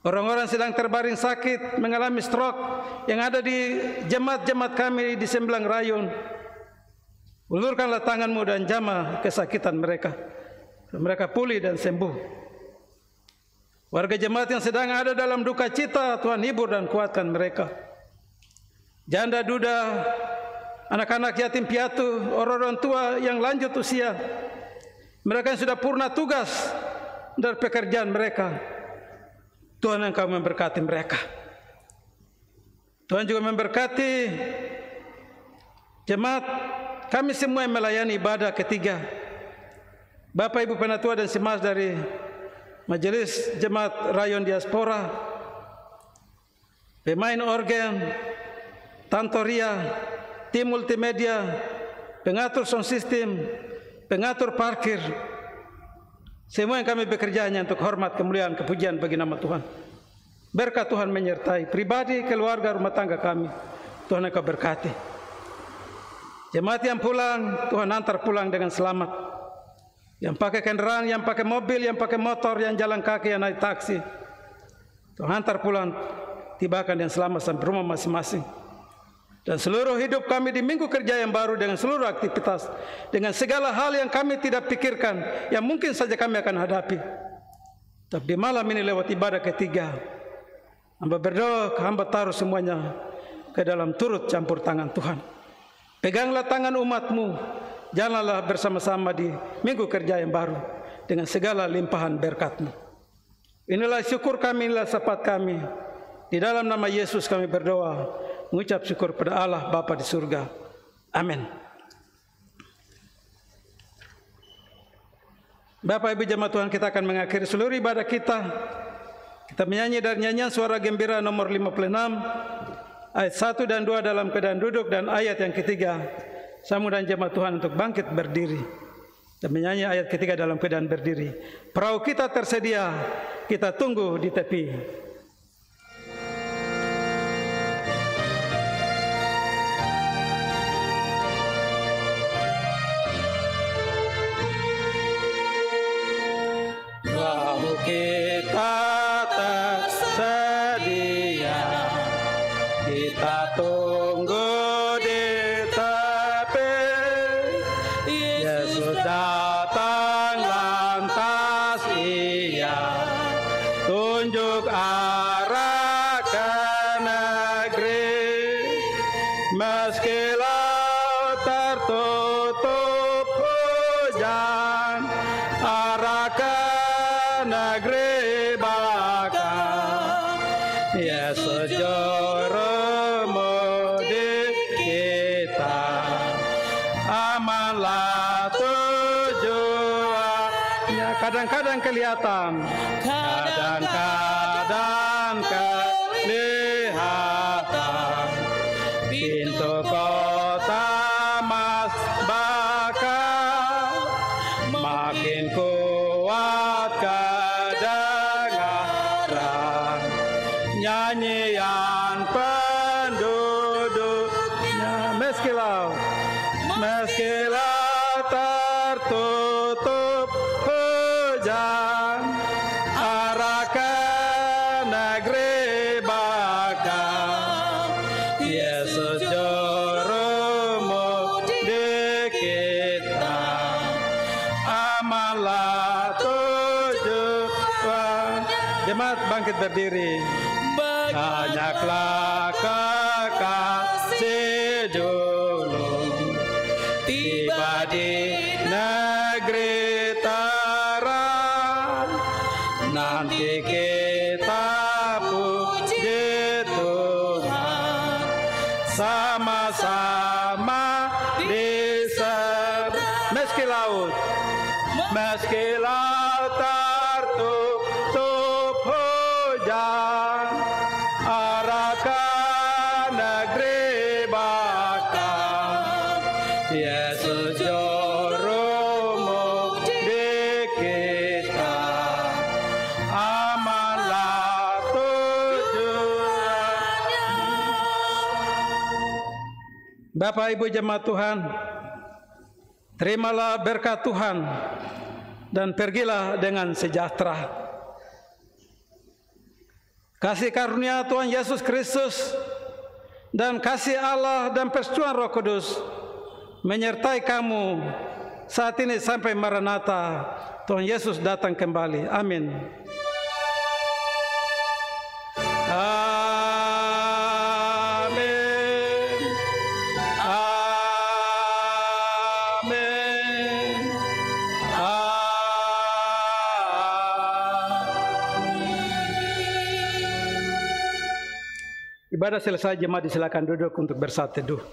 Orang-orang sedang terbaring sakit, mengalami stroke yang ada di jemaat-jemaat kami di 9 rayon, ulurkanlah tangan-Mu dan jamah kesakitan mereka, mereka pulih dan sembuh. Warga jemaat yang sedang ada dalam duka cita, Tuhan hibur dan kuatkan mereka. Janda duda, anak-anak yatim piatu, orang-orang tua yang lanjut usia, mereka yang sudah purna tugas dari pekerjaan mereka, Tuhan Engkau memberkati mereka. Tuhan juga memberkati jemaat kami semua yang melayani ibadah ketiga, Bapak Ibu Penatua dan Simas dari Majelis Jemaat Rayon Diaspora, pemain organ, Tantoria, tim multimedia, pengatur sound system, pengatur parkir, semua yang kami bekerja hanya untuk hormat, kemuliaan, kepujian bagi nama Tuhan. Berkat Tuhan menyertai pribadi, keluarga, rumah tangga kami. Tuhan Engkau berkati. Jemaat yang pulang, Tuhan antar pulang dengan selamat. Yang pakai kendaraan, yang pakai mobil, yang pakai motor, yang jalan kaki, yang naik taksi, Tuhan antar pulang, tibakan yang selamat sampai rumah masing-masing. Dan seluruh hidup kami di minggu kerja yang baru dengan seluruh aktivitas, dengan segala hal yang kami tidak pikirkan, yang mungkin saja kami akan hadapi. Tapi di malam ini lewat ibadah ketiga, hamba berdoa, hamba taruh semuanya ke dalam turut campur tangan Tuhan. Peganglah tangan umat-Mu, jalanlah bersama-sama di minggu kerja yang baru dengan segala limpahan berkat-Mu. Inilah syukur kami, inilah syafaat kami. Di dalam nama Yesus kami berdoa, mengucap syukur pada Allah Bapa di surga. Amin. Bapak Ibu jemaat Tuhan, kita akan mengakhiri seluruh ibadah kita. Kita menyanyi dari nyanyian suara gembira nomor 56, ayat 1 dan 2 dalam keadaan duduk, dan ayat yang ketiga, Samu dan jemaat Tuhan untuk bangkit berdiri. Dan menyanyi ayat ketiga dalam keadaan berdiri. Perahu kita tersedia, kita tunggu di tepi.
Perahu kita tersedia, kita tunggu di tepi. Yesus datang lantas Ia tunjuk arah ke negeri. Meski laut tertutup hujan, arah ke negeri baka. Yesus juru mudi kita, amanlah tujuannya. Kadang-kadang kelihatan, kadang-kadang kelihatan, pintu kota mas bakal makin kuat kedengaran nyanyian penduduknya. Meski laut tertutup hujan, arah ke negeri baka. Yesus juru mudi kita, amanlah tujuan.
Jemaat bangkit berdiri.
Banyaklah kekasih julung tiba di negeri terang. Nanti kita puji Tuhan sama-sama di meski laut tertutup hujan, arah ke negeri baka. Yesus juru mudi kita, amanlah tujuannya.
Bapak Ibu jemaat Tuhan, terimalah berkat Tuhan dan pergilah dengan sejahtera. Kasih karunia Tuhan Yesus Kristus dan kasih Allah dan persetujuan Roh Kudus menyertai kamu saat ini sampai Maranatha, Tuhan Yesus datang kembali. Amin. ibadah selesai, jemaat disilakan duduk untuk bersaat teduh.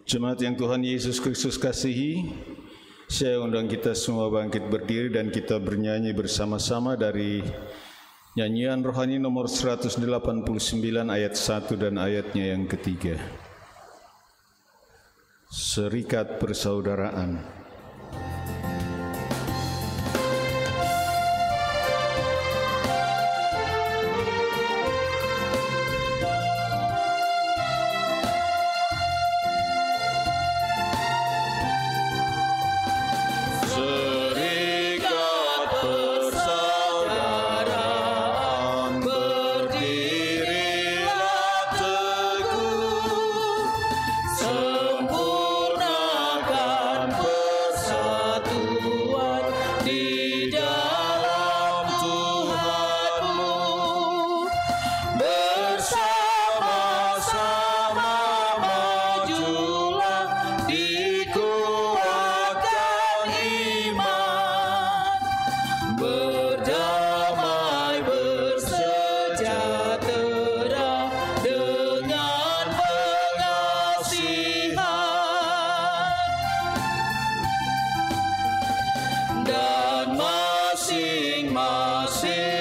Jemaat yang Tuhan Yesus Kristus kasihi, saya undang kita semua bangkit berdiri dan kita bernyanyi bersama-sama dari nyanyian rohani nomor 189 ayat 1 dan ayatnya yang ketiga. Serikat persaudaraan.
masing-masing